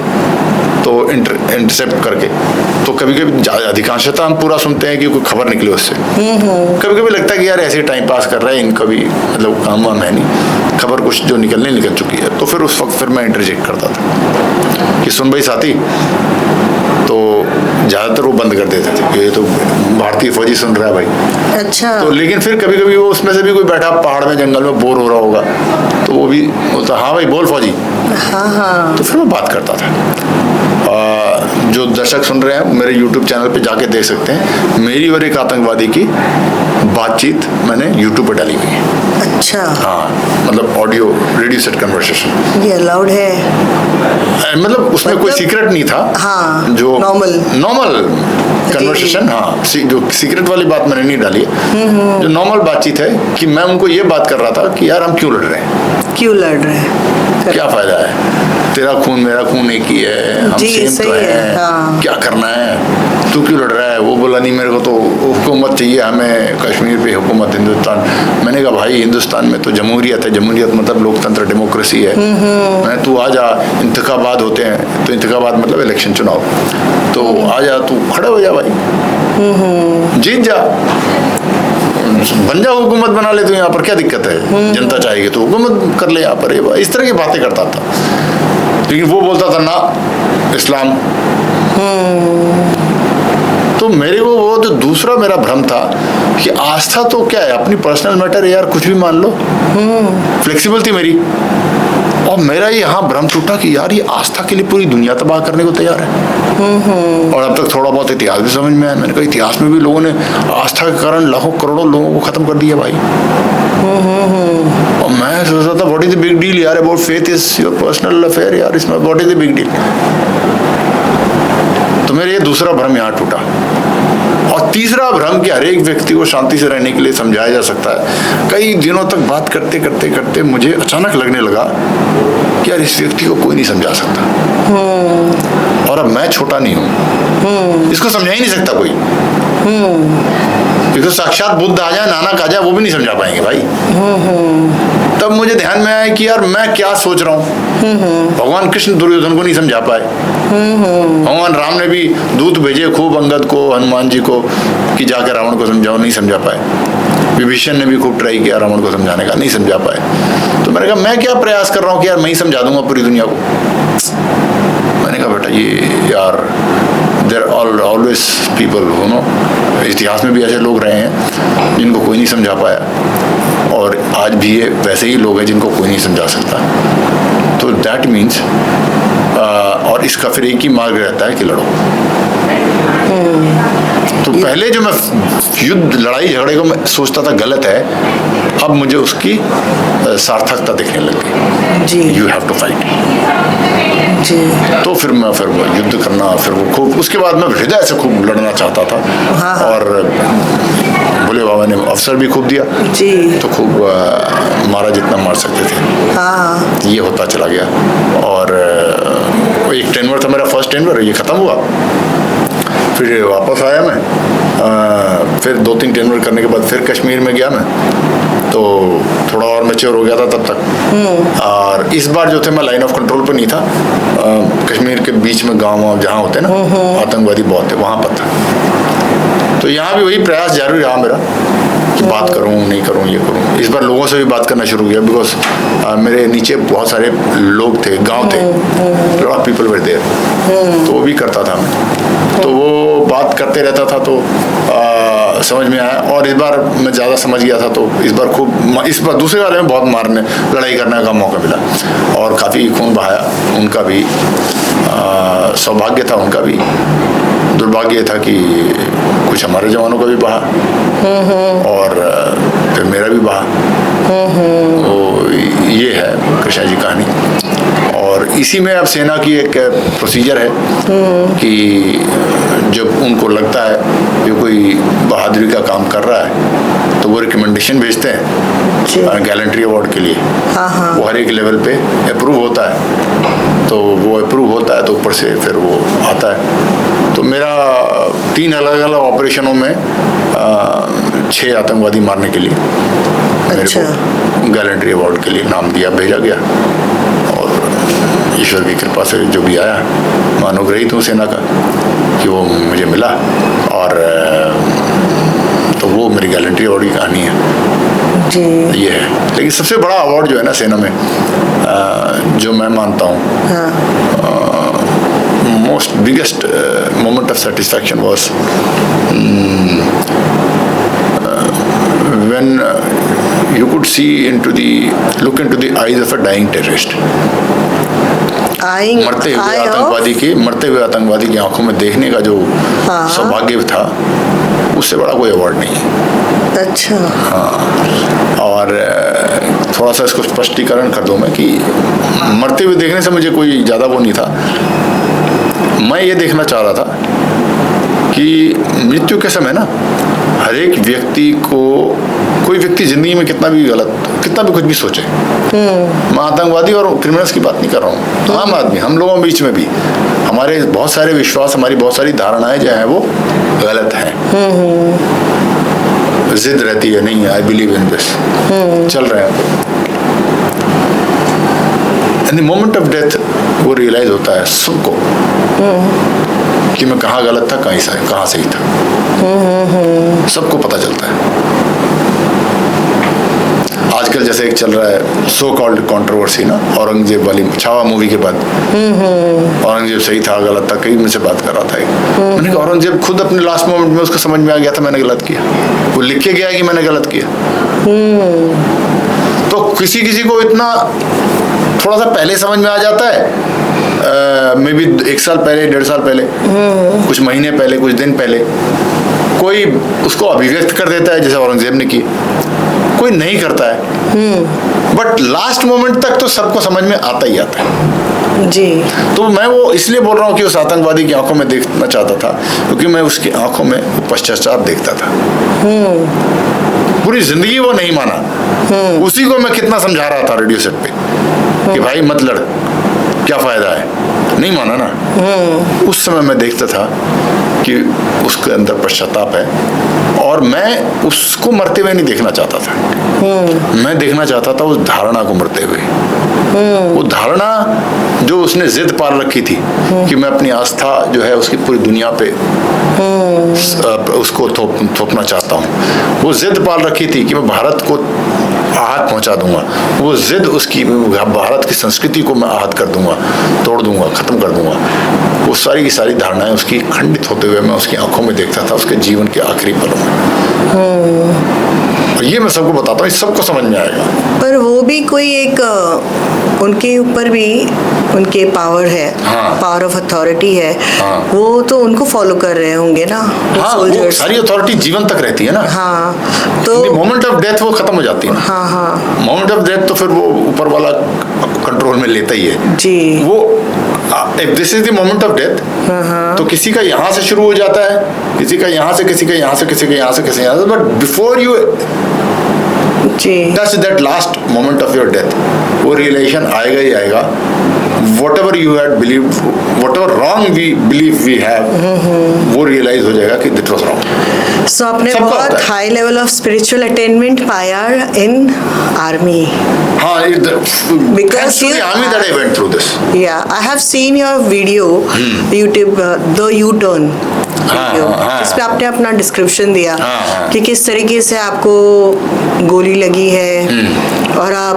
तो इंटरसेप्ट करके। तो कभी कभी अधिकांशतः हम पूरा सुनते हैं कि कोई खबर निकले उससे। कभी कभी लगता है कि यार ऐसे टाइम पास कर रहा है, इनका भी मतलब काम वाम है नहीं, खबर कुछ जो निकल चुकी है। तो फिर उस वक्त फिर मैं इंटरजेक्ट करता था कि सुन भाई साथी, तो ज़्यादातर वो बंद कर देते थे कि ये तो भारतीय फौजी सुन रहा है भाई। अच्छा। तो लेकिन फिर कभी कभी वो उसमें से भी कोई बैठा पहाड़ में जंगल में बोर हो रहा होगा, तो वो भी बोलता हाँ भाई बोल फौजी। हाँ। तो फिर मैं बात करता था। जो दर्शक सुन रहे हैं मेरे YouTube चैनल पे जाके देख सकते हैं, मेरी और एक आतंकवादी की बातचीत मैंने YouTube पे डाली हुई है। अच्छा। हाँ, मतलब ऑडियो रेडियो सेट कन्वर्सेशन। ये अलाउड है? मतलब उसमें कोई सीक्रेट नहीं था। हाँ, जो नॉर्मल कन्वर्सेशन। हाँ, जो सीक्रेट वाली बात मैंने नहीं डाली है। जो नॉर्मल बातचीत है कि मैं उनको ये बात कर रहा था कि यार हम क्यों लड़ रहे हैं, क्या फायदा है, तेरा खून मेरा खून एक ही है, हम सेम तो है, हाँ। क्या करना है, तू क्यों लड़ रहा है। वो बोला नहीं मेरे को तो हुकूमत चाहिए, हमें कश्मीर पे हुकूमत हिंदुस्तान। मैंने कहा भाई हिंदुस्तान में तो जमहूरियत है, जमहूरियत मतलब लोकतंत्र डेमोक्रेसी है। मैं तू आ जा, इंतखाबात होते हैं, तो इंतखाबात मतलब इलेक्शन चुनाव, तो आ जा, तू खड़े हो जा भाई, जीत जा, बन जा, हुकूमत बना ले, तो यहाँ पर क्या दिक्कत है, जनता चाहेगी तो हुकूमत कर ले यहाँ पर। इस तरह की बातें करता था, लेकिन वो बोलता था ना इस्लाम। तो मेरे को वो जो दूसरा मेरा भ्रम था कि आस्था तो क्या है, अपनी पर्सनल मैटर है यार, कुछ भी मान लो। फ्लेक्सिबल थी मेरी, और मेरा यहाँ भ्रम टूटा कि यार ये आस्था के लिए पूरी दुनिया तबाह करने को तैयार है। और अब तक थोड़ा बहुत इतिहास भी समझ में आया। मैंने कहा इतिहास में भी लोगों ने आस्था के कारण लाखों करोड़ों लोगों को खत्म कर दिया भाई। और मैं सोच रहा था what is the big deal यार, about faith is your personal affair यार, इसमें what is the big deal. तो मेरा ये दूसरा भ्रम यहाँ टूटा। और तीसरा भ्रम कि हर एक व्यक्ति को शांति से रहने के लिए समझाया जा सकता है। कई दिनों तक बात करते करते करते मुझे अचानक लगने लगा कि यार इस व्यक्ति को कोई नहीं समझा सकता, और अब मैं छोटा नहीं हूँ, इसको समझा ही नहीं सकता कोई। क्योंकि साक्षात बुद्ध आ जाए, नानक आ जाए, वो भी नहीं समझा पाएंगे भाई। तब मुझे ध्यान में आया कि यार मैं क्या सोच रहा हूँ। भगवान कृष्ण दुर्योधन को नहीं समझा पाए, भगवान राम ने भी दूत भेजे खूब अंगद को, हनुमान जी को, कि जाकर रावण को समझाओ, नहीं समझा पाए। विभीषण ने भी खूब ट्राई किया रावण को समझाने का, नहीं समझा पाए। तो मैंने कहा मैं क्या प्रयास कर रहा हूँ कि यार मैं ही समझा दूंगा पूरी दुनिया को। मैंने कहा बेटा ये यार there always people who know, इतिहास में भी ऐसे लोग रहे हैं जिनको कोई नहीं समझा पाया, और आज भी ये वैसे ही लोग हैं जिनको कोई नहीं समझा सकता। तो दैट मीन्स और इसका फिर एक ही मार्ग रहता है कि लड़ो। तो पहले जो मैं युद्ध लड़ाई झगड़े को मैं सोचता था गलत है, अब मुझे उसकी सार्थकता दिखने लगी। You have to fight. तो फिर मैं वो युद्ध करना, फिर वो खूब, उसके बाद मैं हृदय से खूब लड़ना चाहता था। हाँ। और भोले बाबा ने अवसर भी खूब दिया जी। तो खूब मारा जितना मार सकते थे। हाँ। ये होता चला गया। और एक टेनवर था मेरा, फर्स्ट टेनवर, ये ख़त्म हुआ। फिर वापस आया मैं, फिर 2-3 टेनवर करने के बाद फिर कश्मीर में गया मैं, तो थोड़ा और मैच्योर हो गया था तब तक। और इस बार जो थे मैं लाइन ऑफ कंट्रोल पर नहीं था, कश्मीर के बीच में गाँव जहाँ होते हैं ना आतंकवादी बहुत थे, वहाँ पर था। तो यहाँ भी वही प्रयास जारी रहा मेरा कि बात करूँ नहीं करूँ, ये करूँ। इस बार लोगों से भी बात करना शुरू किया, बिकॉज मेरे नीचे बहुत सारे लोग थे, गांव थे, lot of people were there, तो वो भी करता था मैं, तो वो बात करते रहता था, तो समझ में आया। और इस बार मैं ज़्यादा समझ गया था, तो इस बार दूसरे वाले में बहुत मारने लड़ाई करने का मौका मिला, और काफ़ी खून बहाया। उनका भी सौभाग्य था, उनका भी दुर्भाग्य था कि कुछ हमारे जवानों का भी बहा, और फिर मेरा भी बहा। तो ये है कृष्णा जी कहानी। और इसी में अब सेना की एक प्रोसीजर है कि जब उनको लगता है कि कोई बहादुरी का काम कर रहा है, तो वो रिकमेंडेशन भेजते हैं गैलेंट्री अवार्ड के लिए। हाँ। वो हर एक लेवल पे अप्रूव होता है, तो वो अप्रूव होता है तो ऊपर से फिर वो आता है। तो मेरा 3 अलग अलग ऑपरेशनों में 6 आतंकवादी मारने के लिए मेरे को गैलेंट्री अवार्ड के लिए नाम दिया, भेजा गया। और ईश्वर की कृपा से जो भी आया, मैं अनुग्रहित हूँ सेना का कि वो मुझे मिला। और तो वो मेरी गैलेंट्री अवार्ड की कहानी है जी। ये है। लेकिन सबसे बड़ा अवार्ड जो है ना सेना में, जो मैं मानता हूँ, most biggest moment of satisfaction was when you could look into the eyes of a dying terrorist. मरते हुए आतंकवादी की आंखों में देखने का जो सौभाग्य था, उससे बड़ा कोई अवार्ड नहीं है। अच्छा। हाँ। और थोड़ा सा इसको स्पष्टीकरण कर दूं मैं कि मरते हुए देखने से मुझे कोई ज़्यादा वो नहीं था। मैं ये देखना चाह रहा था कि मृत्यु के समय ना हर एक व्यक्ति को, कोई व्यक्ति जिंदगी में कितना भी कुछ भी सोचे, मैं आतंकवादी और क्रिमिनल्स की बात नहीं कर रहा हूँ, आम आदमी, हम लोगों के बीच में भी हमारे बहुत सारे विश्वास, हमारी बहुत सारी धारणाएं जो है वो गलत हैं। जिद रहती है, नहीं आई बिलीव इन दिस, चल रहे हैं। In the moment of death वो रियलाइज होता है सबको कि मैं कहाँ गलत था, कहाँ सही था, सबको पता चलता है। आजकल जैसे एक चल रहा है सो कॉल्ड कंट्रोवर्सी ना, औरंगजेब वाली छावा मूवी के बाद, औरंगजेब सही था गलत था, कई मुझसे बात कर रहा था। मैंने कहा औरंगजेब खुद अपने लास्ट मोमेंट में उसको समझ में आ गया था मैंने गलत किया, वो लिख के गया कि मैंने गलत किया। तो किसी को इतना थोड़ा सा पहले समझ में आ जाता है, मे बी 1 साल पहले, 1.5 साल पहले, कुछ महीने पहले, कुछ दिन पहले कोई उसको अभिव्यक्त कर देता है जैसे औरंगजेब ने की, कोई नहीं करता है। बट लास्ट मोमेंट तक तो सबको समझ में आता ही आता है जी। तो मैं वो इसलिए बोल रहा हूँ कि उस आतंकवादी की आंखों में देखना चाहता था, क्योंकि मैं उसकी आंखों में पश्चाताप देखता था। पूरी जिंदगी वो नहीं माना, उसी को मैं कितना समझा रहा था रेडियो सेट पे कि भाई मत लड़, क्या फायदा है, नहीं माना ना। उस समय मैं देखता था कि उसके अंदर पश्चाताप है, और मैं उसको मरते हुए नहीं देखना चाहता था। मैं देखना चाहता था उस धारणा को मरते हुए, वो धारणा जो उसने जिद पाल रखी थी कि मैं अपनी आस्था जो है उसकी पूरी दुनिया पे उसको थोपना चाहता हूँ। वो जिद पाल रखी थी कि मैं भारत को आहत पहुंचा दूंगा, वो जिद उसकी, भारत की संस्कृति को मैं आहत कर दूंगा, तोड़ दूंगा, खत्म कर दूंगा। वो सारी की सारी धारणाएं उसकी खंडित होते हुए मैं उसकी आंखों में देखता था, उसके जीवन के आखिरी पलों में। और ये मैं सबको बताता हूँ, सबको समझ में आएगा। पर वो भी कोई एक उनके ऊपर भी उनके पावर है, पावर ऑफ अथॉरिटी है, वो तो उनको फॉलो कर रहे होंगे ना। वो सारी अथॉरिटी जीवन तक रहती है ना। तो मोमेंट ऑफ डेथ वो खत्म हो जाती है। मोमेंट ऑफ डेथ तो फिर वो ऊपर वाला कंट्रोल में लेता ही है जी। वो if this is the moment of death, तो किसी का यहाँ से शुरू हो जाता है, किसी का यहाँ से, किसी का यहाँ से, किसी का यहाँ से, किसी यहाँ से, but before you touch that last moment of your death, वो रियलाइजेशन आएगा ही आएगा। whatever you had believed, whatever wrong we believe we have, वो realize हो जाएगा कि that was wrong. So आपने बहुत high level of spiritual attainment पाया in army. हाँ, because the army that I went through this. Yeah, I have seen your video, YouTube, the U-turn. इस पे आपने अपना डिस्क्रिप्शन दिया कि किस तरीके से आपको गोली लगी है और आप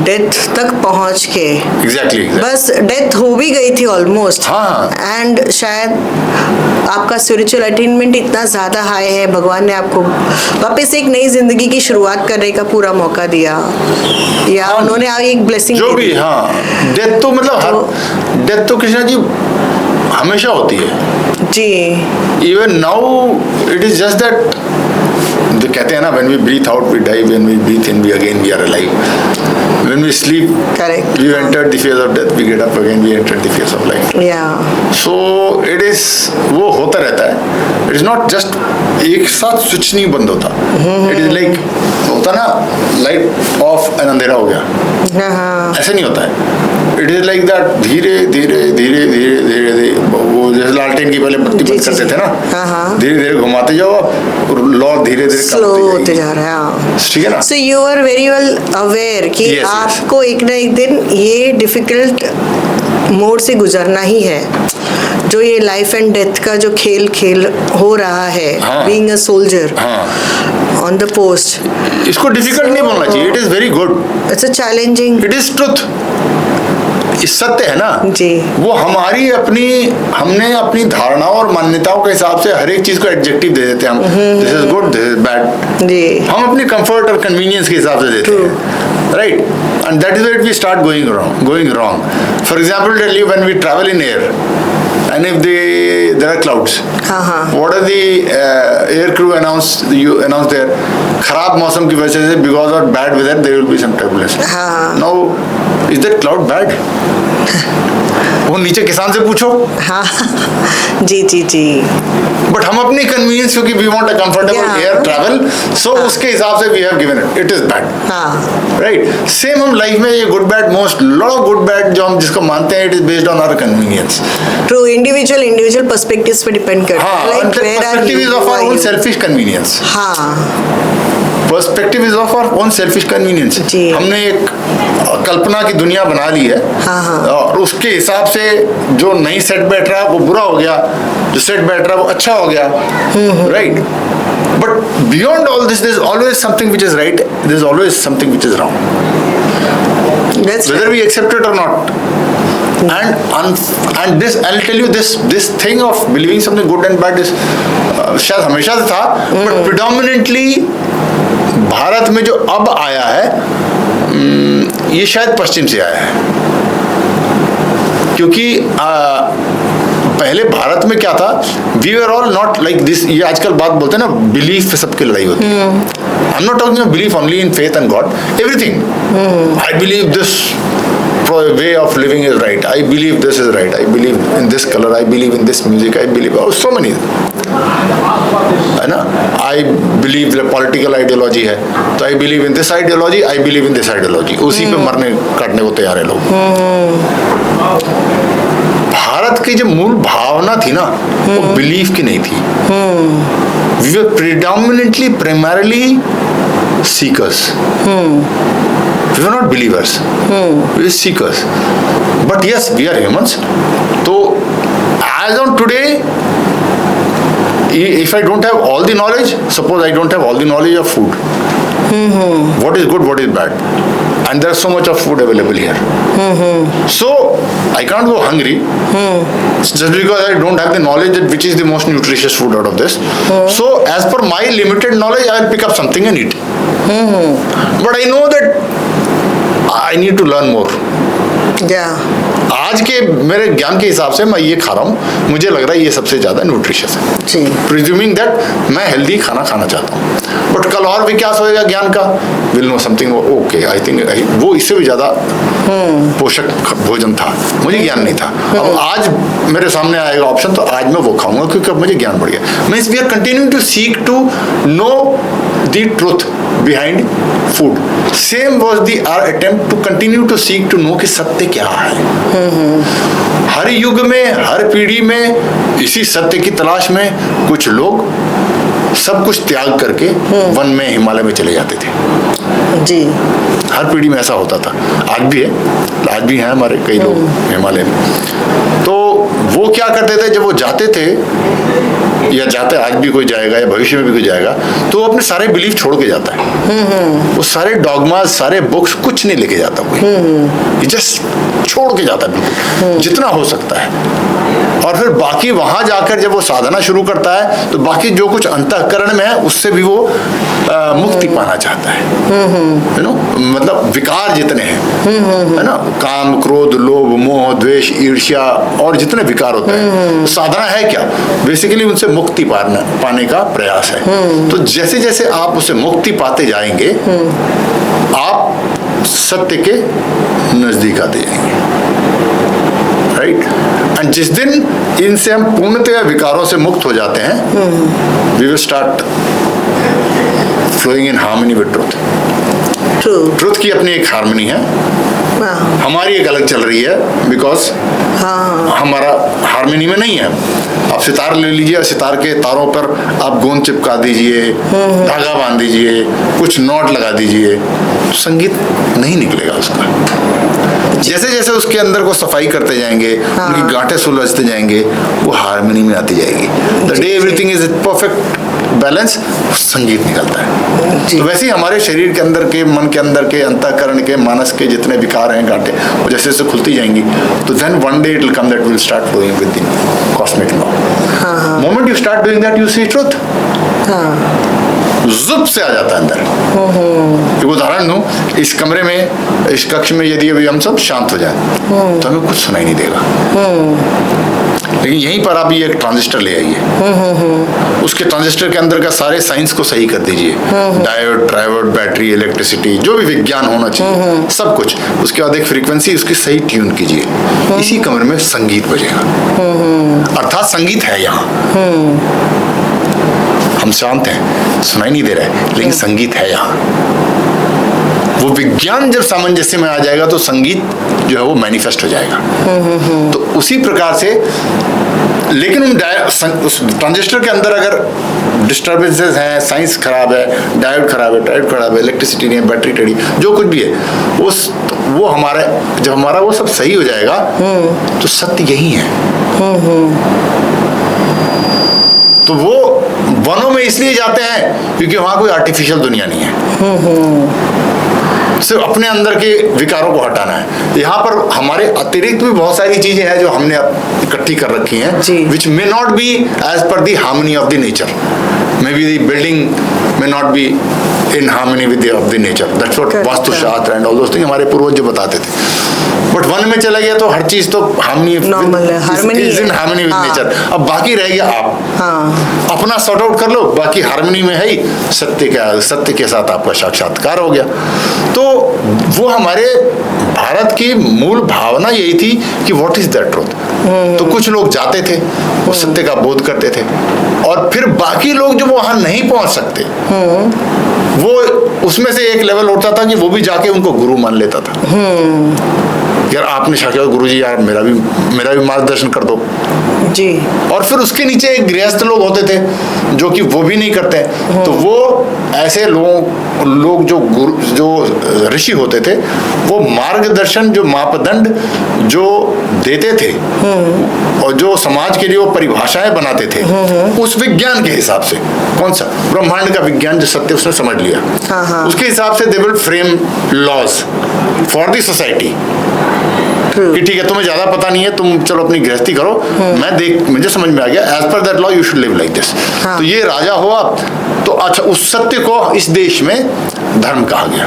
डेथ तक पहुंच के exactly. बस डेथ हो भी गई थी ऑलमोस्ट, एंड शायद आपका स्पिरिचुअल अटेनमेंट इतना ज्यादा हाई है, भगवान ने आपको वापस एक नई जिंदगी की शुरुआत करने का पूरा मौका दिया, या उन्होंने एक ब्लेसिंग जो भी। डेथ तो मतलब डेथ तो कृष्णा जी हमेशा होती है जी। Even now it is just that, जो कहते हैं ना, when we breathe out we die, when we breathe in we again we are alive. when we sleep, Correct. we entered the phase of death. We get up again, we entered the phase of life. Yeah. So it is, वो होता रहता है. It is not just एक साथ switch नहीं बंद होता. It is like होता ना, लाइट ऑफ एंड अंधेरा हो गया. हाँ. ऐसे नहीं होता है. इट इज लाइक दैट, धीरे धीरे धीरे धीरे धीरे धीरे, वो जैसे लालटेन की पहले बत्ती बंद करते थे ना, धीरे धीरे घुमाते जाओ आप, और लौ धीरे धीरे स्लो होते जा रहा है. ठीक है ना. So you are very well aware कि Yes, yes. आपको एक ना एक दिन ये डिफिकल्ट मोड से गुजरना ही है, जो ये लाइफ एंड डेथ का जो खेल हो रहा है, हाँ. बीइंग अ सोल्जर हाँ, ऑन द पोस्ट. इसको डिफिकल्ट नहीं बोलना चाहिए. It is very good. It's a challenging. It is truth. सत्य है ना जी. वो हमने अपनी धारणाओं और मान्यताओं के हिसाब से हर एक चीज को एडजेक्टिव दे देते हैं. हम this is good, this is bad. जी. हम अपनी कंफर्ट और कन्वीनियंस के हिसाब से देते हैं, right. And that is where we start going wrong. For example, tell you, when we travel in air and if there are clouds, what are the air crew announce there, खराब मौसम की वजह से, because of bad weather there will be some turbulence. Now is that cloud bad? वो नीचे किसान से पूछो. हाँ. जी जी जी. बट हम अपनी कन्वीनियंस, क्योंकि we want a comfortable air travel, so उसके हिसाब से we have given it. It is bad. Right. Same हम लाइफ में ये good bad, most lot of good bad जो हम जिसको मानते हैं, it is based on our convenience. True. Individual perspectives पे डिपेंड करता है. हाँ, perspective is of our own selfish convenience. हाँ. Perspective is of our own selfish convenience. हमने एक कल्पना की दुनिया बना ली है. हाँ. और उसके हिसाब से जो नहीं सेट बैठ रहा है वो बुरा हो गया, जो सेट बैठ रहा है वो अच्छा हो गया. Right. But beyond all this there is always something which is right, there is always something which is wrong, whether we accept it or not. And this, I'll tell you, this thing of believing something good and bad is शायद हमेशा से था, but predominantly Bharat में जो अब आया है, ये शायद पश्चिम से आया है. क्योंकि पहले भारत में क्या था, we are all not like this. ये आजकल बात बोलते हैं ना, बिलीफ पे सबकी लड़ाई होती है. I am not talking of belief only in faith and God, everything. I believe this way of living is right, I believe this is right, I believe in this color, I believe in this music, I believe so many, है ना. I believe the political ideology है, तो I believe in this ideology, I believe in this ideology. उसी पे मरने काटने को तैयार है लोग. भारत की जो मूल भावना थी ना, वो बिलीफ की नहीं थी. We were predominantly, primarily seekers. We were not believers. We were seekers. But yes, we are humans. So, as on today, if I don't have all the knowledge, suppose I don't have all the knowledge of food. What is good, what is bad? And there's so much of food available here. So, I can't go hungry just because I don't have the knowledge that which is the most nutritious food out of this. So, as per my limited knowledge, I will pick up something and eat. But I know that I need to learn more. Yeah. आज के मेरे ज्ञान के हिसाब से मैं ये खा रहा हूँ, मुझे लग रहा है ये सबसे ज़्यादा न्यूट्रिशियस है. प्रिज्यूमिंग दैट मैं हेल्दी खाना खाना चाहता हूँ. बट कल और विकास होएगा ज्ञान का, will know something, okay I think वो इससे भी ज़्यादा पोषक भोजन था, मुझे ज्ञान नहीं था. अब आज मेरे सामने आएगा ऑप्शन, तो आज मैं वो खाऊंगा, क्योंकि अब मुझे ज्ञान बढ़ गया. Means we are continuing to seek to know the truth behind food. Same was the our attempt to continue to seek to know कि सत्य क्या है. हर युग में, हर पीढ़ी में इसी सत्य की तलाश में कुछ लोग सब कुछ त्याग करके वन में, हिमालय में चले जाते थे. जी. हर पीढ़ी में ऐसा होता था. आज भी है, आज भी हैं हमारे कई लोग हिमालय में. तो वो क्या करते थे, जब वो जाते थे, या जाते, आज भी कोई जाएगा या भविष्य में भी कोई जाएगा, तो वो अपने सारे बिलीफ छोड़ के जाता है. वो सारे डॉगमास, सारे बुक्स कुछ नहीं लेके जाता कोई. ये जस्ट छोड़ के जाता है बिल्कुल, जितना हो सकता है. और फिर बाकी वहां जाकर जब वो साधना शुरू करता है, तो बाकी जो कुछ अंतःकरण में है उससे भी वो मुक्ति पाना चाहता है. यू नो, मतलब विकार जितने हैं, है ना, काम, क्रोध, लोभ, मोह, द्वेष, ईर्ष्या और जितने विकार होते हैं, साधना है क्या, बेसिकली उनसे मुक्ति पाने का प्रयास है. तो जैसे जैसे आप उससे मुक्ति पाते जाएंगे, आप सत्य के नजदीक आते जाएंगे, राइट। एंड जिस दिन इनसे हम पूर्णतः विकारों से मुक्त हो जाते हैं, we will start flowing in harmony with truth. Truth की अपनी एक हार्मनी है, हमारी एक अलग चल रही है, बिकॉज हमारा हार्मनी में नहीं है। आप सितार ले लीजिए, सितार के तारों पर आप गोंद चिपका दीजिए, धागा बांध दीजिए, कुछ नॉट लगा दीजिए, तो संगीत नहीं निकलेगा उसका। जैसे जैसे उसके अंदर को सफाई करते जाएंगे, उनकी गांठें सुलझते जाएंगे, वो हार्मनी में आती जाएगी। The day everything is perfect balance, संगीत निकलता है। तो वैसे ही हमारे शरीर के अंदर के, मन के अंदर के, अंतःकरण के, मानस के जितने विकार हैं, गांठें, वो जैसे जैसे खुलती जाएंगी, तो then one day it will come that will start flowing with the cosmic law. Moment you start doing that, you see truth, जुप से आ जाता है अंदर। एक उदाहरण दूं, इस कमरे में, इस कक्ष में यदि अभी हम सब शांत हो जाए तो हमें कुछ सुनाई नहीं देगा, लेकिन यहीं पर आप ये एक ट्रांजिस्टर ले आइए, उसके ट्रांजिस्टर के अंदर का सारे साइंस को सही कर दीजिए, डायोड, ट्रायोड, बैटरी, इलेक्ट्रिसिटी, जो भी विज्ञान होना चाहिए, सब कुछ। उसके बाद एक फ्रीक्वेंसी उसकी सही ट्यून कीजिए, इसी कमरे में संगीत बजेगा। अर्थात संगीत है यहाँ, हम शांत हैं, सुनाई नहीं दे रहा है, लेकिन संगीत है यहाँ। वो विज्ञान जब सामंजस्य में आ जाएगा तो संगीत जो है वो मैनिफेस्ट हो जाएगा। तो उसी प्रकार से, लेकिन उस ट्रांजिस्टर के अंदर अगर डिस्टर्बेंसेस हैं, साइंस खराब है, डायोड खराब है, ट्रायोड खराब है, इलेक्ट्रिसिटी नहीं है, बैटरी टेढ़ी, जो कुछ भी है, वो हमारा, जब हमारा वो सब सही हो जाएगा तो सत्य यही है। तो वो वनों में इसलिए जाते हैं क्योंकि वहां कोई आर्टिफिशियल दुनिया नहीं है, सिर्फ अपने अंदर के विकारों को हटाना है। यहाँ पर हमारे अतिरिक्त भी बहुत सारी चीजें हैं जो हमने इकट्ठी कर रखी हैं, which may not be as per the harmony of the nature. May be the building may not be in harmony with the nature, that's what Vastushastra and all those things हमारे पूर्वज जो बताते थे। बट वन में चला गया तो हर चीज तो harmony is in harmony with nature. अब बाकी रह गया आप, अपना सॉर्ट आउट कर लो, बाकी हार्मनी में है ही, सत्य के साथ आपका साक्षात्कार हो गया। तो वो हमारे भारत की मूल भावना यही थी कि व्हाट इज दैट ट्रुथ। तो कुछ लोग जाते थे, वो सत्य का बोध करते थे, और फिर बाकी लोग जो वहां नहीं पहुंच सकते, वो उसमें से एक लेवल होता था कि वो भी जाके उनको गुरु मान लेता था। यार आपने शाखा, गुरु जी यार मेरा भी मार्गदर्शन कर दो जी। और फिर उसके नीचे एक गृहस्थ लोग होते थे जो कि वो भी नहीं करते, तो वो ऐसे लोग जो ऋषि होते थे, वो मार्गदर्शन, जो मापदंड जो देते थे और जो समाज के लिए वो परिभाषाएं बनाते थे, उस विज्ञान के हिसाब से, कौन सा ब्रह्मांड का विज्ञान जो सत्य उसने समझ लिया, उसके हिसाब से they will frame laws for the society कि ठीक है, तुम्हें ज्यादा पता नहीं है, तुम चलो अपनी गृहस्थी करो, मुझे समझ में आ गया, as per that law you should live like this. तो ये राजा हो आप, तो अच्छा, उस सत्य को इस देश में धर्म कहा गया,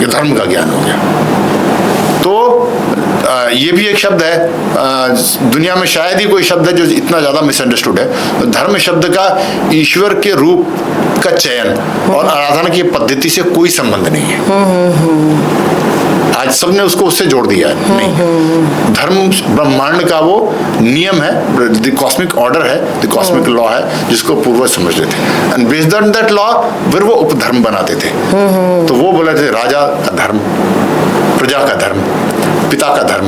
ये धर्म का ज्ञान हो गया। तो ये भी एक शब्द है, दुनिया में शायद ही कोई शब्द है जो इतना ज्यादा मिसअंडरस्टूड है। धर्म शब्द का ईश्वर के रूप का चयन और आराधना की पद्धति से कोई संबंध नहीं है। आज सबने उसको उससे जोड़ दिया है, नहीं। धर्म ब्रह्मांड का वो नियम है, द कॉस्मिक ऑर्डर है, द कॉस्मिक लॉ है, जिसको पूर्वज समझते थे, and based on that law फिर वो उपधर्म बनाते थे। तो वो बोले थे राजा का धर्म, प्रजा का धर्म, पिता का धर्म,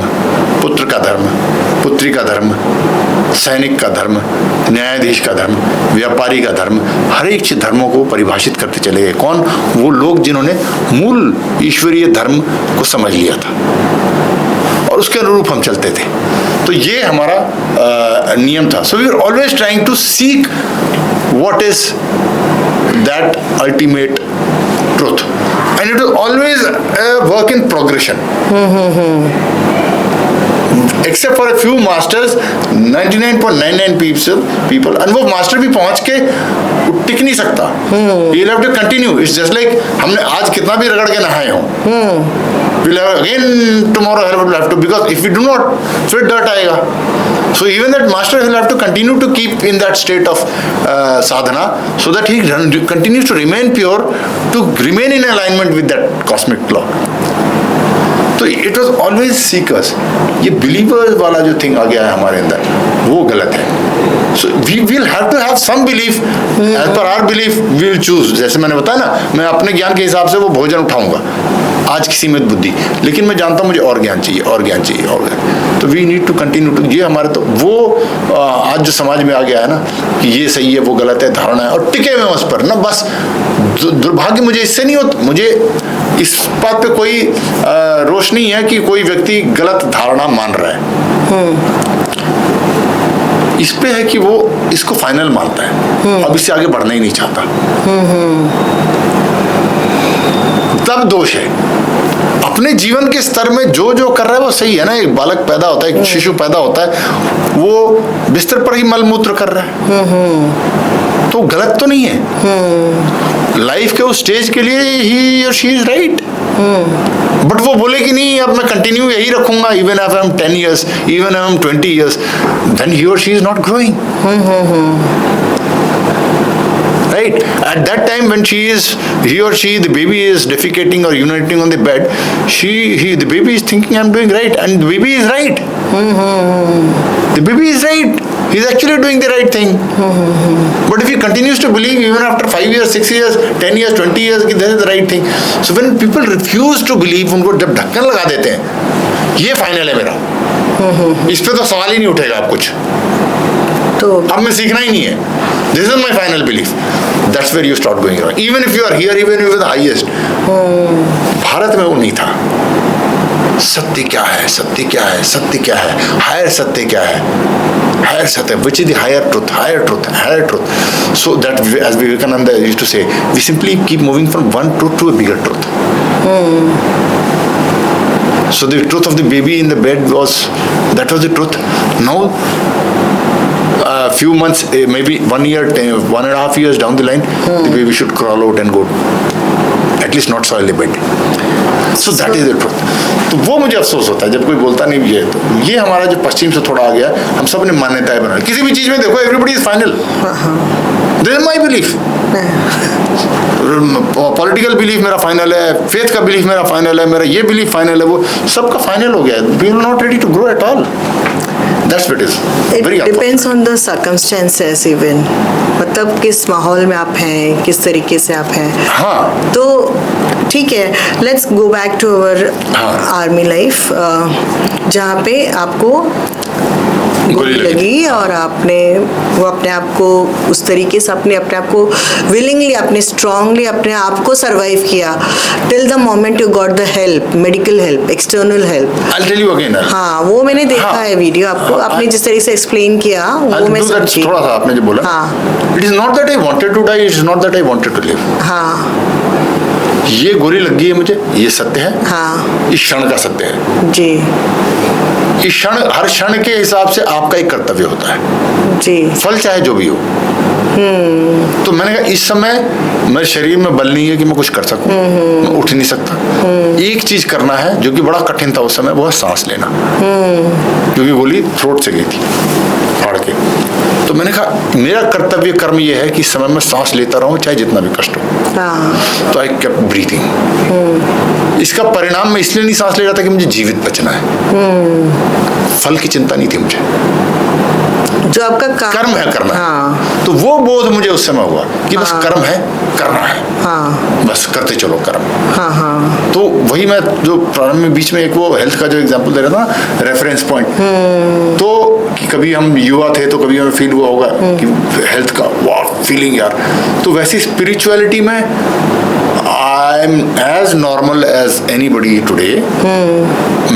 पुत्र का धर्म, पुत्री का धर्म, सैनिक का धर्म, न्यायाधीश का धर्म, व्यापारी का धर्म, हर एक धर्मों को परिभाषित करते चले गए। कौन? वो लोग जिन्होंने मूल ईश्वरीय धर्म को समझ लिया था और उसके अनुरूप हम चलते थे। तो ये हमारा नियम था। So we are always trying to seek what is that ultimate truth, and it is always a work in progression. Except for a few masters, 99.99 people, and वो मास्टर भी पहुंच के टिक नहीं सकता। You'll have to continue. It's just like हमने आज कितना भी रगड़ के नहाए हो, we'll have again tomorrow we'll have to, because if we do not, फिर dirt आएगा. So even that master will have to continue to keep in that state of sadhana, so that he continues to remain pure, to remain in alignment with that cosmic law. तो it was always seekers. ये believers वाला जो thing आ गया है हमारे अंदर, वो गलत है. So we will have to have some belief. As per our belief we will choose. जैसे मैंने बताया ना, मैं अपने ज्ञान के हिसाब से वो भोजन उठाऊंगा आज की सीमित बुद्धि, लेकिन मैं जानता हूँ मुझे और ज्ञान चाहिए, और ज्ञान चाहिए, और ज्ञान. तो we need to continue to. ये हमारे तो वो आज जो समाज में आ गया है ना कि ये सही है वो गलत है धारणा है, और टिके हुए उस पर ना. बस दुर्भाग्य मुझे इससे नहीं होता, मुझे इस बात पे कोई रोष नहीं है कि कोई व्यक्ति गलत धारणा मान रहा है. इस पे है कि वो इसको फाइनल मानता है, अब इससे आगे बढ़ना ही नहीं चाहता. तब दोष है. अपने जीवन के स्तर में जो जो कर रहा है वो सही है ना. एक बालक पैदा होता है, एक शिशु पैदा होता है, वो बिस्तर पर ही मलमूत्र कर रहा है, तो गलत तो नहीं है. लाइफ के उस स्टेज के लिए ही और शी इज राइट. बट वो बोले कि नहीं अब मैं कंटिन्यू यही रखूंगा, even if I am 10 years, even I am 20 years, then he or she is not growing. Right? At that time when he or she, the baby is defecating or urinating on the bed, the baby is thinking I'm doing right, and the baby is right. The baby is right. He's actually doing the right thing. But if he continues to believe even after 5 years, 6 years, 10 years, 20 years कि this is the right thing. So when people refuse to believe, उनको जब ढक्कन लगा देते हैं, ये final है मेरा, इस पे तो सवाल ही नहीं उठेगा आप कुछ, तो अब मैं सीखना ही नहीं है. This is my final belief. That's where you start going wrong. Even if you are here, even if you are the highest. Bharat में वो नहीं था. सत्य क्या है, सत्य क्या है, सत्य क्या है, हायर सत्य क्या है, हायर सत्य, which is the higher truth, higher truth, higher truth. So that, as Vivekananda used to say, we simply keep moving from one truth to a bigger truth. So the truth of the baby in the bed that was the truth. Now a few months, maybe 1 year, 1.5 years down the line, the baby should crawl out and go, at least not soil the bed. So that is the truth. तो वो मुझे अफसोस होता है जब कोई बोलता नहीं ये. तो ये हमारा जो पश्चिम से थोड़ा आ गया, हम सब ने मान्यताएं बना. किसी भी चीज में देखो, everybody is final. This is my belief. Political belief मेरा फाइनल है, फेथ का बिलीफ मेरा फाइनल है, मेरा ये बिलीफ फाइनल है, वो सबका फाइनल हो गया. We are not ready to grow at all. That's what it is. It depends on the circumstances even. मतलब किस माहौल में आप हैं, किस तरीके से आप हैं. हाँ. तो ठीक है, let's go back to our army life, जहाँ पे आपको गोली लगी और आपने वो अपने आप को उस तरीके से अपने आप को विलिंगली, अपने स्ट्रांगली अपने आप को सरवाइव किया till the moment you got the help, medical help, external help. I'll tell you again. हाँ, वो मैंने देखा है वीडियो. आपको आपने जिस तरीके से एक्सप्लेन किया वो मैं समझी. थोड़ा सा आपने जो बोला, हाँ, it is not that I wanted to die, it is not that I wanted to live. हाँ, ये गोली लग गई है मुझे, ये सत्य है. हाँ, इस क्षण का सत्य है जी. इस क्षण, हर क्षण के हिसाब से आपका एक कर्तव्य होता है जी, फल चाहे जो भी हो. तो मैंने कहा इस समय मेरे शरीर में बल नहीं है कि मैं कुछ कर सकूं, मैं उठ नहीं सकता. एक चीज करना है जो कि बड़ा कठिन था उस समय, वो है सांस लेना, क्योंकि गोली थ्रोट से गई थी फाड़ के. तो मैंने कहा मेरा कर्तव्य कर्म ये है कि इस समय मैं सांस लेता रहूं चाहे जितना भी कष्ट हो. तो आई केप्ट ब्रीथिंग. इसका परिणाम मैं इसलिए नहीं सांस ले रहा था कि मुझे जीवित बचना है, फल की चिंता नहीं थी मुझे, जो आपका कर्म है करना. हाँ. तो वो बोध मुझे उस समय हुआ कि बस कर्म है, करना है. हाँ. बस करते चलो कर्म. हाँ, हाँ. तो वही मैं जो प्रारंभ में बीच में एक वो हेल्थ का जो एग्जांपल दे रहा था, रेफरेंस पॉइंट. तो कि कभी हम युवा थे तो कभी हमें फील हुआ होगा कि हेल्थ का वाह फीलिंग यार. तो वैसी स्पिरिचुअलिटी में I am as normal as anybody today.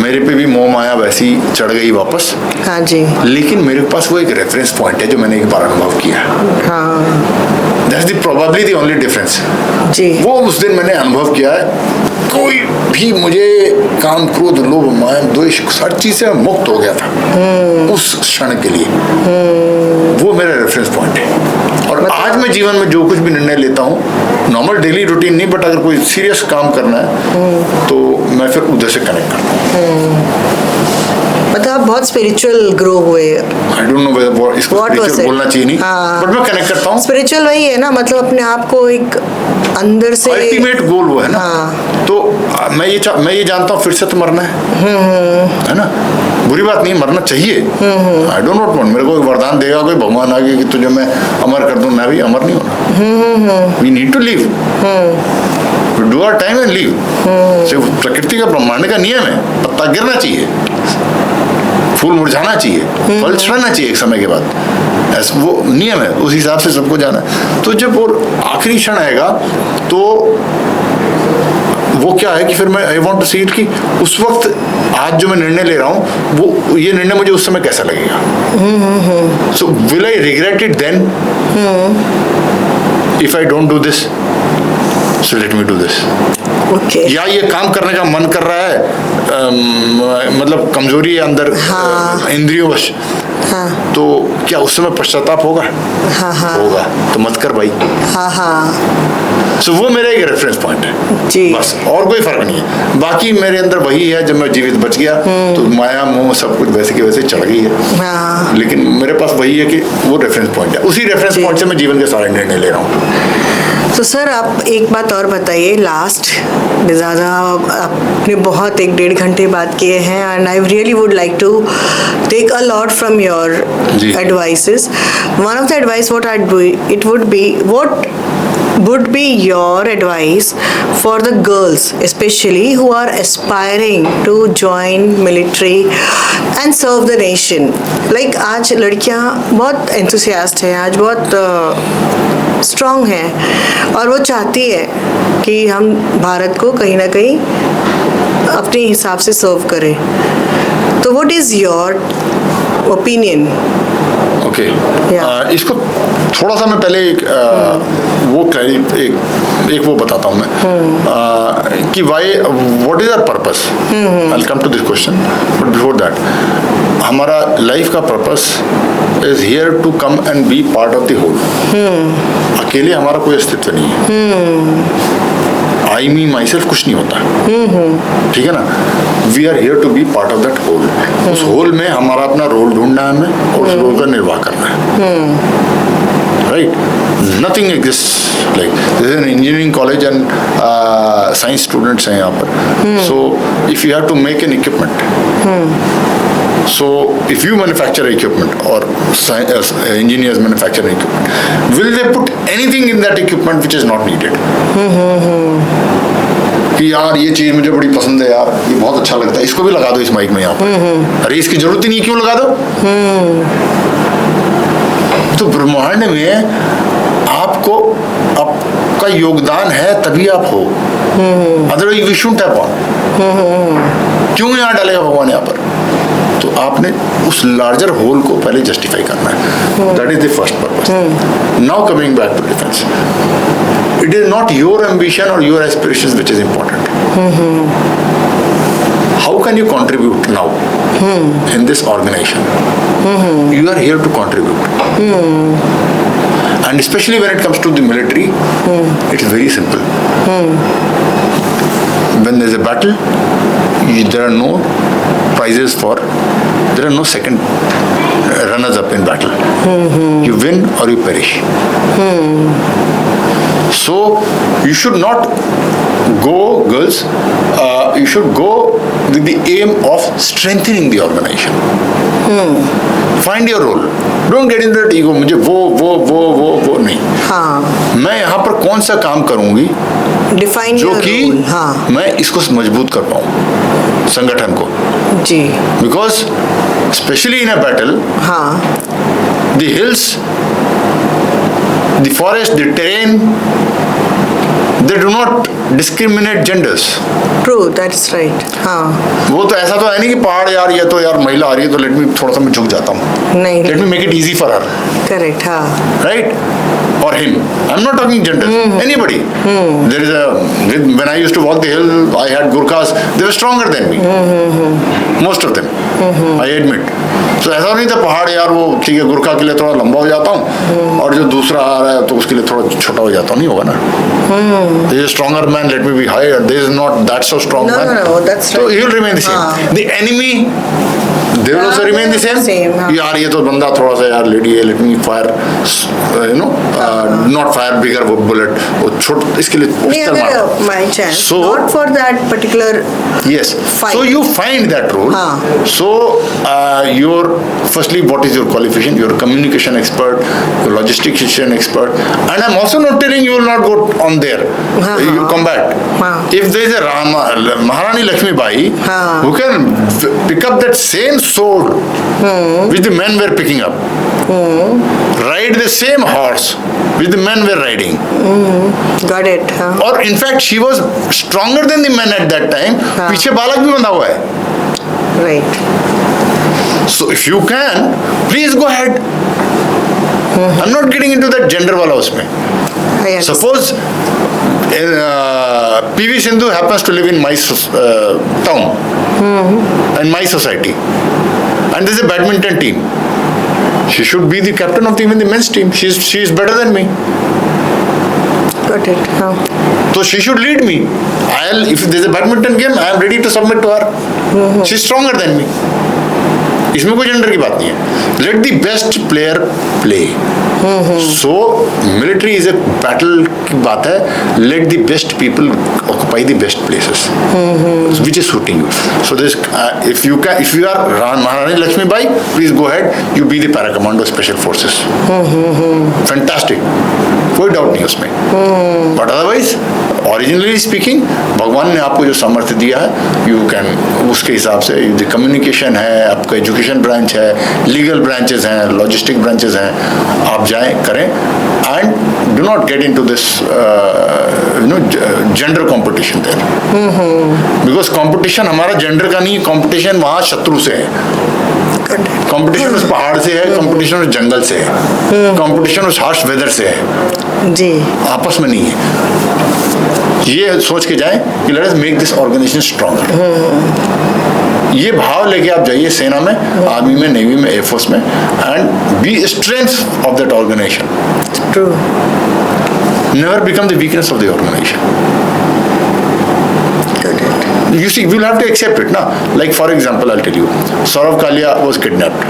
मेरे पे भी मोह माया वैसी चढ़ गई वापस. हाँ जी. लेकिन मेरे पास वो एक रेफरेंस पॉइंट है जो मैंने एक बार अनुभव किया. हाँ. That's the probably the only difference. जी. वो उस दिन मैंने अनुभव किया है. कोई भी मुझे काम, क्रोध, लोभ, माया, द्वेष, हर चीज से मुक्त हो गया था उस क्षण के लिए. वो मेरा रेफरेंस पॉइंट है और आज मैं जीवन में जो कुछ भी निर्णय लेता हूँ, नॉर्मल डेली रूटीन नहीं, बट अगर कोई सीरियस काम करना है तो मैं फिर उधर से कनेक्ट करता हूँ। मतलब आप बहुत स्पिरिचुअल ग्रो हुए। आई डोंट नो वेदर इसको स्पिरिचुअल बोलना चाहिए नहीं, बट मैं कनेक्ट करता हूँ। स्पिरिचुअल वही है ना, मतलब अपने आप को एक अंदर से अल्टीमेट गोल वो है ना। तो मैं ये जानता हूँ फिर से तो मरना है ना, बुरी बात नहीं, मरना चाहिए। आई डोंट नॉट वांट, मेरे को वरदान देगा कोई भगवान आगे कि तुझे मैं अमर कर दूं, मैं भी अमर नहीं होना। We need to live, do our time and live. सिर्फ प्रकृति का ब्रह्मांड का नियम है, पत्ता गिरना चाहिए, फूल मुरझाना चाहिए, फल छड़ना चाहिए एक समय के बाद, ऐसा वो नियम है, उस हिसाब से सबको जाना है। तो जब वो आखिरी क्षण आएगा तो वो क्या है कि फिर मैं I want to see it कि उस वक्त आज जो मैं निर्णय ले रहा हूँ वो ये निर्णय मुझे उस समय कैसा लगेगा। So will I regret it then if I don't do this, so let me do this. Okay. या ये काम करने का मन कर रहा है, मतलब कमजोरी है अंदर, इंद्रियोवश, तो क्या उस समय पश्चाताप होगा? होगा, तो मत कर भाई। सो वो मेरा एक रेफरेंस पॉइंट है जी। बस, और कोई फर्क नहीं है। बाकी मेरे अंदर वही है, जब मैं जीवित बच गया तो माया मोह सब कुछ वैसे के वैसे चढ़ गई है। लेकिन मेरे पास वही है कि वो रेफरेंस पॉइंट है, उसी रेफरेंस पॉइंट से मैं जीवन के सारे निर्णय ले रहा हूँ। तो सर आप एक बात और बताइए, लास्ट ज़्यादा आपने बहुत 1-1.5 घंटे बात किए हैं, and I really would like to take a lot from your advices. One of the advice what would be your advice for the girls especially who are aspiring to join military and serve the nation? Like आज लड़कियां बहुत enthusiast हैं, आज बहुत strong हैं और वो चाहती है कि हम भारत को कहीं ना कहीं अपने हिसाब से सर्व करें। तो what is your opinion? Okay, इसको थोड़ा सा मैं पहले एक वो बताता हूँ मैं कि why what is our purpose. I will come to this question, but before that हमारा लाइफ का purpose is here to come and be part of the whole. अकेले हमारा कोई अस्तित्व नहीं है। आई मी माई सेल्फ कुछ नहीं होता, ठीक है ना। We are here to be part of that whole. उस होल में हमारा अपना रोल ढूंढना है हमें, और उस रोल का निर्वाह करना है, right. Nothing exist like this is an engineering college and science students हैं यहाँ पर। So if you have to make an equipment, so if you manufacture equipment or engineers manufacture equipment, will they put anything in that equipment which is not needed? कि यार ये चीज मुझे बड़ी पसंद है यार, ये बहुत अच्छा लगता है, इसको भी लगा दो इस माइक में यहाँ पर। अरे इसकी जरूरत ही नहीं, क्यों लगा दो? तो ब्रह्मांड में आपको आपका योगदान है तभी आप हो, otherwise we shouldn't have one. क्यों यहाँ डालेगा भगवान यहाँ पर? तो आपने उस लार्जर होल को पहले जस्टिफाई करना है। That is the first purpose. Now coming back to defence, it is not your ambition और your aspirations which is important. How can you contribute now in this organisation? You are here to contribute, and specially when it comes to the military, it is very simple. When there is a battle, there are no prizes there are no second runners up in battle. You win or you perish. So you should not go, girls, you should go with the aim of strengthening the organization. Find your role. Don't get in that ego, मुझे वो नहीं। हाँ। मैं यहाँ पर कौन सा काम करूँगी Define जो your कि role, हाँ। मैं इसको मजबूत कर पाऊँ संगठन को। जी। Because especially in a battle, हाँ। the hills, the forest, the terrain, they do not discriminate genders. True, that's right. हाँ। वो तो ऐसा तो है नहीं कि पहाड़ यार ये तो यार महिला आ रही है तो लेट मी थोड़ा सा मैं झुक जाता हूँ। नहीं। Let me make it easy for her. Correct, हाँ। Right? Or him. I'm not talking genders. Anybody. There is when I used to walk the hill, I had Gurkhas. They were stronger than me. Most of them. I admit. तो ऐसा नहीं था पहाड़ यार वो ठीक है गुरखा के लिए थोड़ा लंबा हो जाता हूँ और जो दूसरा आ रहा है तो उसके लिए थोड़ा छोटा हो जाता हूँ, नहीं होगा ना. There is a stronger man, let me be higher. There is not that so strong man. No, that's So right. he will remain the same. The enemy, they will also remain the same. यार ये तो बंदा थोड़ा सा यार lady है, let me fire, not fire bigger bullet. वो छोट इसके लिए नहीं, अगर my chance, So- not for that particular. Yes. Fine. So you find that role. So your firstly, what is your qualification? You're a communication expert, you're a logistics expert, and I'm also not telling you will not go on there. You combat. If there is a Maharani Lakshmi Bai who can pick up that same sword which the men were picking up, ride the same horse which the men were riding, Got it. or in fact she was stronger than the men at that time. पीछे बालक भी बंधा हुआ है. Right. So if you can, please go ahead. I'm not getting into that gender wala usme. I understand. Suppose PV Sindhu happens to live in my town, in my society, and there's a badminton team. She should be the captain of even the men's team. She is better than me. Got it. So she should lead me. If there's a badminton game, I am ready to submit to her. She's stronger than me. इसमें कोई gender की बात नहीं है. Let the best player play. So military is a battle की बात है. Let the best people occupy the best places which is suiting you. So this if you are Maharani Lakshmi Bai, please go head, you be the para commando special forces. Fantastic, कोई doubt नहीं उसमें. But otherwise originally speaking भगवान ने आपको जो सामर्थ्य दिया है, यू कैन उसके हिसाब से कम्युनिकेशन है, आपका एजुकेशन ब्रांच है, लीगल ब्रांचेस हैं, लॉजिस्टिक ब्रांचेस हैं, आप जाएं करें. And do not get into this gender competition there, because competition हमारा जेंडर का नहीं, कंपटीशन वहाँ शत्रु से है. कंपटीशन उस पहाड़ से है, कंपटीशन उस जंगल से है, कंपटीशन उस हार्श वेदर से है. जी. आपस में नहीं है. ये सोच के जाएं कि let us make this organization stronger. ये भाव लेके आप जाइए सेना में, आर्मी में, नेवी में, एयरफोर्स में, and be strength of that organization. True. Never become the weakness of the organization. Got it. You see, we'll have to accept it, na? Like for example, I'll tell you, Saurav Kalia was kidnapped.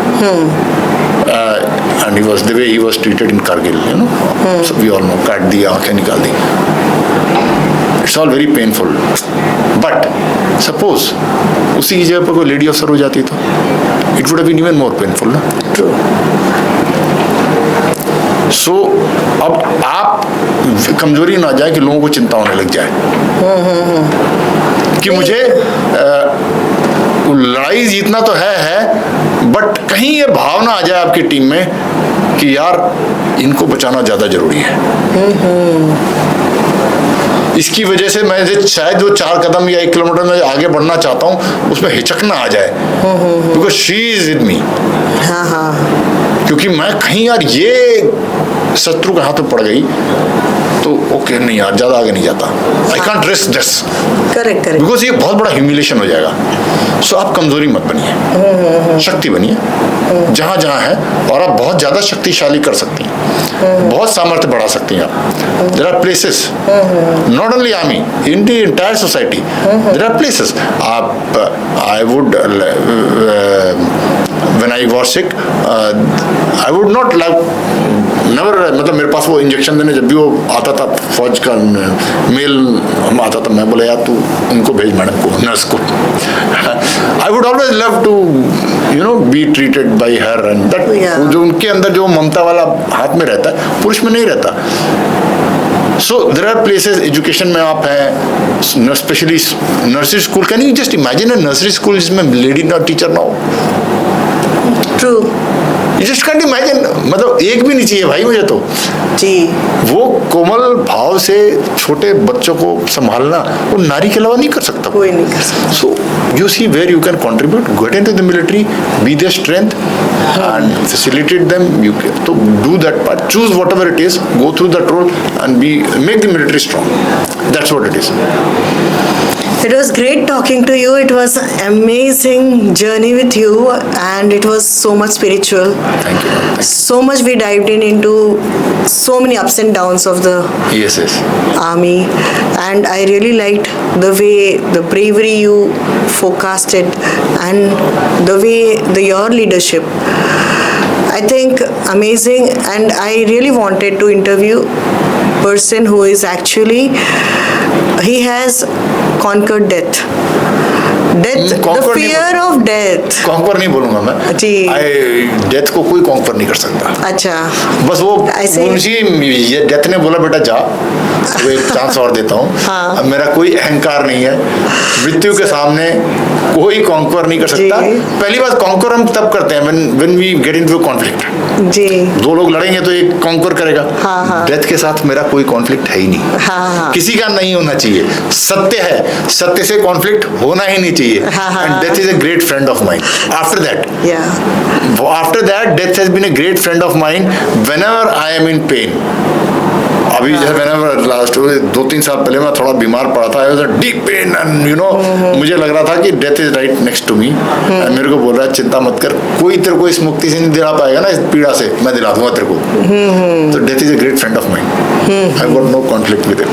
And he was the way he was treated in Kargil, you know. So we all know, काट दिया, आंखें निकाल दी. It's all very painful. But suppose उसी की जगह पर कोई lady अफसर हो जाती तो it would have been even more painful, ना? True. So अब आप कमजोरी ना जाए कि लोगों को चिंता होने लग जाए कि मुझे लड़ाई जीतना तो है, बट कहीं ये भावना आ जाए आपकी टीम में कि यार इनको बचाना ज्यादा जरूरी है. इसकी वजह से मैं शायद जो 4 कदम या 1 किलोमीटर में आगे बढ़ना चाहता हूँ उसमें हिचक ना आ जाए, because she is with me. क्योंकि मैं कहीं यार ये शत्रु के हाथ में पड़ गई तो ओके नहीं यार ज्यादा आगे नहीं जाता. I can't risk this. Correct correct. Because ये बहुत बड़ा ह्यूमिलेशन हो जाएगा. सो आप कमजोरी मत बनिए, शक्ति बनिए जहां जहां है, और आप बहुत ज्यादा शक्तिशाली कर सकती हैं, बहुत सामर्थ्य बढ़ा सकती हैं आप. There are places, not only army, in the entire society there are places. आप I would when I was sick, I would not like never, मतलब मेरे पास वो इंजेक्शन देने जब भी वो आता था, फौज का मेल हम आता था, मैं बोला यार तू उनको भेज मैडम को, नर्स को. I would always love to be treated by her, and that जो उनके अंदर जो ममता वाला हाथ में रहता है, पुरुष में नहीं रहता. So there are places, education में आप हैं, especially nursery school. Can you just imagine a nursery school जिसमें lady teacher ना हो? True. You just can't imagine. मतलब एक भी नहीं चाहिए भाई मुझे तो. जी. वो कोमल भाव से छोटे बच्चों को संभालना वो नारी के अलावा नहीं कर सकता. कोई नहीं कर सकता. So you see where you can contribute. Get into the military, be their strength, and facilitate them. You can, so do that part. Choose whatever it is. Go through that role and make the military strong. That's what it is. It was great talking to you. It was an amazing journey with you, and it was so much spiritual. Thank you. So much we dived into so many ups and downs of the Yes, yes. army, and I really liked the way, the bravery you forecasted, and the way your leadership. I think amazing, and I really wanted to interview person who is actually, he has conquered death. Death, the Conquer नहीं fear of death. Conquer नहीं बोलूंगा मैं। जी। Death को कोई conquer नहीं कर सकता। अच्छा। बस वो ऐसे- मुझे ये डेथ ने बोला बेटा जा, वो एक चांस और देता हूँ। हाँ। अब मेरा कोई अहंकार नहीं है, मृत्यु के सामने कोई कॉन्कर नहीं कर सकता। जी। पहली बात कॉन्कर हम तब करते हैं when we get into a conflict। जी। दो लोग लड़ेंगे तो एक कॉन्कर करेगा। हाँ, हाँ। डेथ के साथ मेरा कोई कॉन्फ्लिक्ट है ही नहीं। हाँ, हाँ। किसी का नहीं होना चाहिए। सत्य है, सत्य से कॉन्फ्लिक्ट होना ही नहीं चाहिए। हाँ, हाँ। And death is a great friend of mine. After that Yeah. After that, death has been a great friend of mine whenever I am in pain. अभी जैसे मैंने लास्ट 2-3 साल पहले मैं थोड़ा बीमार पड़ा था, I was a deep pain and you know मुझे लग रहा था कि death is right next to me. मेरे को बोल रहा है चिंता मत कर, कोई तेरे को इस मुक्ति से नहीं दिला पाएगा ना, इस पीड़ा से मैं दिला दूंगा तेरे को। तो death is a great friend of mine. I got no conflict with him.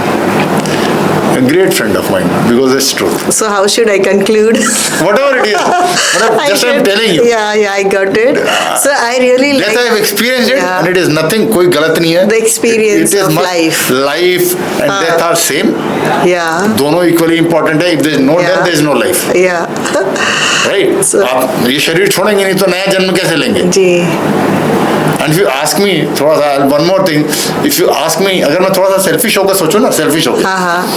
A great friend of mine, because it's true. So how should I conclude? Whatever it is, but just I'm telling you. Yeah, I got it. So I really Death I have experienced it, Yeah. and it is nothing. कोई गलत नहीं है. The experience It is of not- life. Life and death are same. Yeah. दोनों equally important है. If there is no Yeah. death, there is no life. Yeah. Right? So- आप ये शरीर छोड़ेंगे नहीं तो नया जन्म कैसे लेंगे? जी। And if you ask me, थोड़ा सा one more thing. If you ask me, अगर मैं थोड़ा सा selfish होकर सोचूं ना, selfish होकर. हाँ हाँ।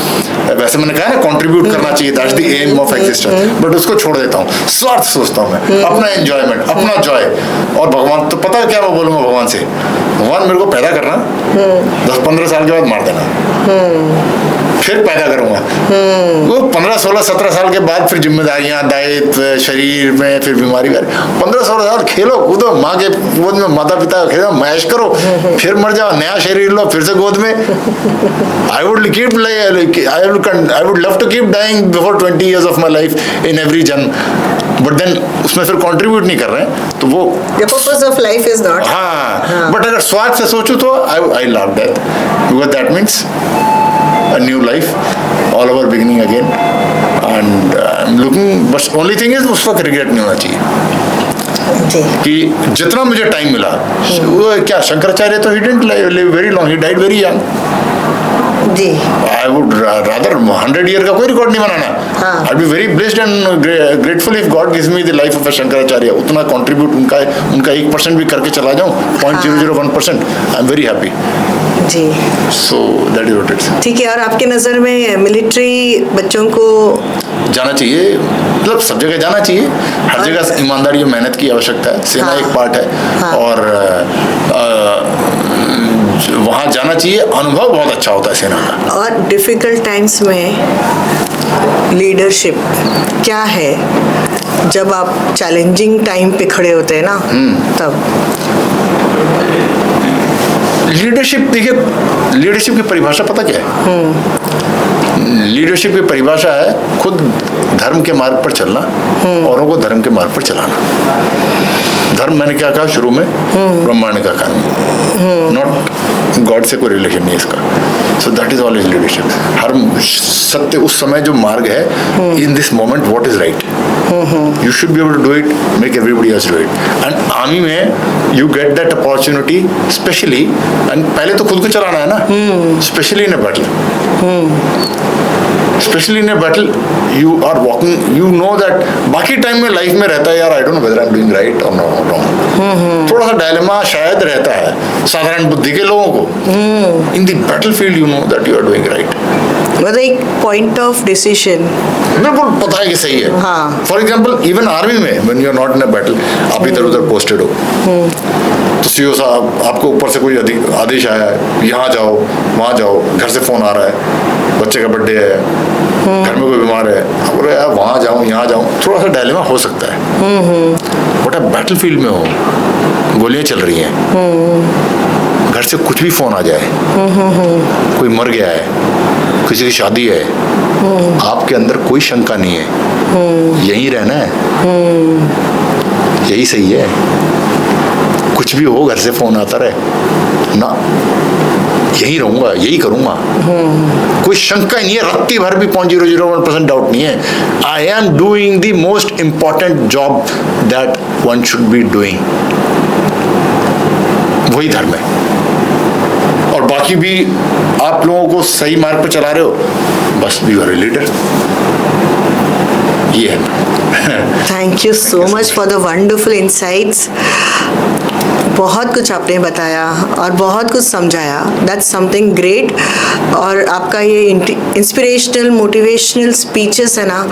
वैसे मैंने कहा ना कंट्रीब्यूट करना चाहिए, that's the aim of existence, but उसको छोड़ देता हूँ। स्वार्थ सोचता हूँ मैं, अपना एंजॉयमेंट, अपना जॉय। और भगवान तो पता है क्या मैं बोलूँगा भगवान से, भगवान मेरे को पैदा करना, 10-15 साल के बाद मार देना, फिर पैदा करूंगा। वो 15, 16, 17 साल के बाद फिर जिम्मेदारियां, दायित्व, शरीर में फिर बीमारी। 15-16 साल खेलो कूदो, माँ के गोद में, माता पिता खेलो, मैश करो, फिर मर जाओ, नया शरीर लो, फिर से गोद में। I would love to keep dying before 20 years of my life in every जन्म, but then उसमें फिर कंट्रीब्यूट नहीं कर रहे हैं, तो वो The purpose of life is not. हाँ। बट अगर स्वार्थ से सोचूं तो I love death, because that means a new life, all over beginning again, and I'm looking, but only thing is उस वक्त रिग्रेट नहीं होना चाहिए जी। कि जितना मुझे टाइम मिला। वो क्या शंकराचार्य तो he didn't live very long, he died very young. Ji. I would rather 100 year का कोई रिकॉर्ड नहीं बनाना। हाँ। I'd be very blessed and grateful if God gives me the life of a Shankaracharya. उतना कंट्रीब्यूट उनका 1% भी करके चला जाऊँ, 0.001%, I'm very happy. Ji. So that is what it is. ठीक है। और आपके नज़र में मिलिट्री बच्चों को जाना चाहिए, मतलब सब जगह जाना चाहिए, हर जगह ईमानदारी और मेहनत की आवश्यकता है। सेना हाँ। एक पार्ट है। हाँ। और वहाँ जाना चाहिए, अनुभव बहुत अच्छा होता है सेना का। और डिफिकल्ट टाइम्स में लीडरशिप क्या है, जब आप चैलेंजिंग टाइम पे खड़े होते हैं ना, तब लीडरशिप, देखिए लीडरशिप की परिभाषा पता क्या है? लीडरशिप की परिभाषा है खुद धर्म के मार्ग पर चलना, औरों को धर्म के मार्ग पर चलाना। धर्म मैंने क्या कहा शुरू में, ब्रह्मांड का कानून, नॉट गॉड से कोई रिलेशन नहीं इसका। So that is all is leadership. हर सत्य उस समय जो मार्ग है, in this moment what is right, you should be able to do it, make everybody else do it. And army में you get that opportunity specially, and पहले तो खुद को चलाना है ना, specially in a battle. Especially in a battle, you are walking, you know that बाकी time में लाइफ में रहता है यार, I don't know whether I'm doing right or wrong. थोड़ा सा डायलेमा शायद रहता है साधारण बुद्धि के लोगों को। In the battlefield you know that you are doing right. मतलब एक पॉइंट ऑफ डिसीजन। बिल्कुल पता है कि सही है। हाँ। फॉर एग्जाम्पल इवन आर्मी में when you are not in a battle, आप इधर उधर पोस्टेड हो, तो सीओ साहब आपको ऊपर से कोई आदेश आया है, यहाँ जाओ वहाँ जाओ, घर से फोन आ रहा है, बच्चे का बर्थडे है, घर में कोई बीमार है, आप बोल रहे यार वहाँ जाऊँ यहाँ जाऊँ, थोड़ा सा डायलेमा हो सकता है। बट आप बैटल फील्ड में हो, गोलियाँ चल रही हैं, घर से कुछ भी फोन आ जाए, कोई मर गया है, किसी की शादी है, आपके अंदर कोई शंका नहीं है, यहीं रहना है, यही सही है। कुछ भी हो घर से फोन आता रहे ना, यही रहूंगा, यही करूंगा, कोई शंका ही नहीं है, रत्ती भर भी 0.001% डाउट नहीं है। I am doing the most important job that one should be doing. वही धर्म है। और बाकी भी आप लोगों को सही मार्ग पर चला रहे हो, बस बी योर लीडर, ये है। Thank you so much for the wonderful insights. बहुत कुछ आपने बताया और बहुत कुछ समझाया, दैट्स समथिंग ग्रेट। और आपका ये इंस्पिरेशनल मोटिवेशनल स्पीचेस है ना,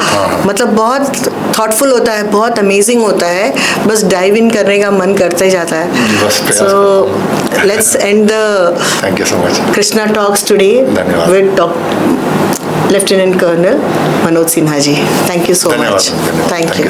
मतलब बहुत थॉटफुल होता है, बहुत अमेजिंग होता है, बस डाइव इन करने का मन करता ही जाता है। So let's end the thank you so much Krishna talks today with lieutenant colonel Manoj Sinha ji. Thank you so much. Thank you.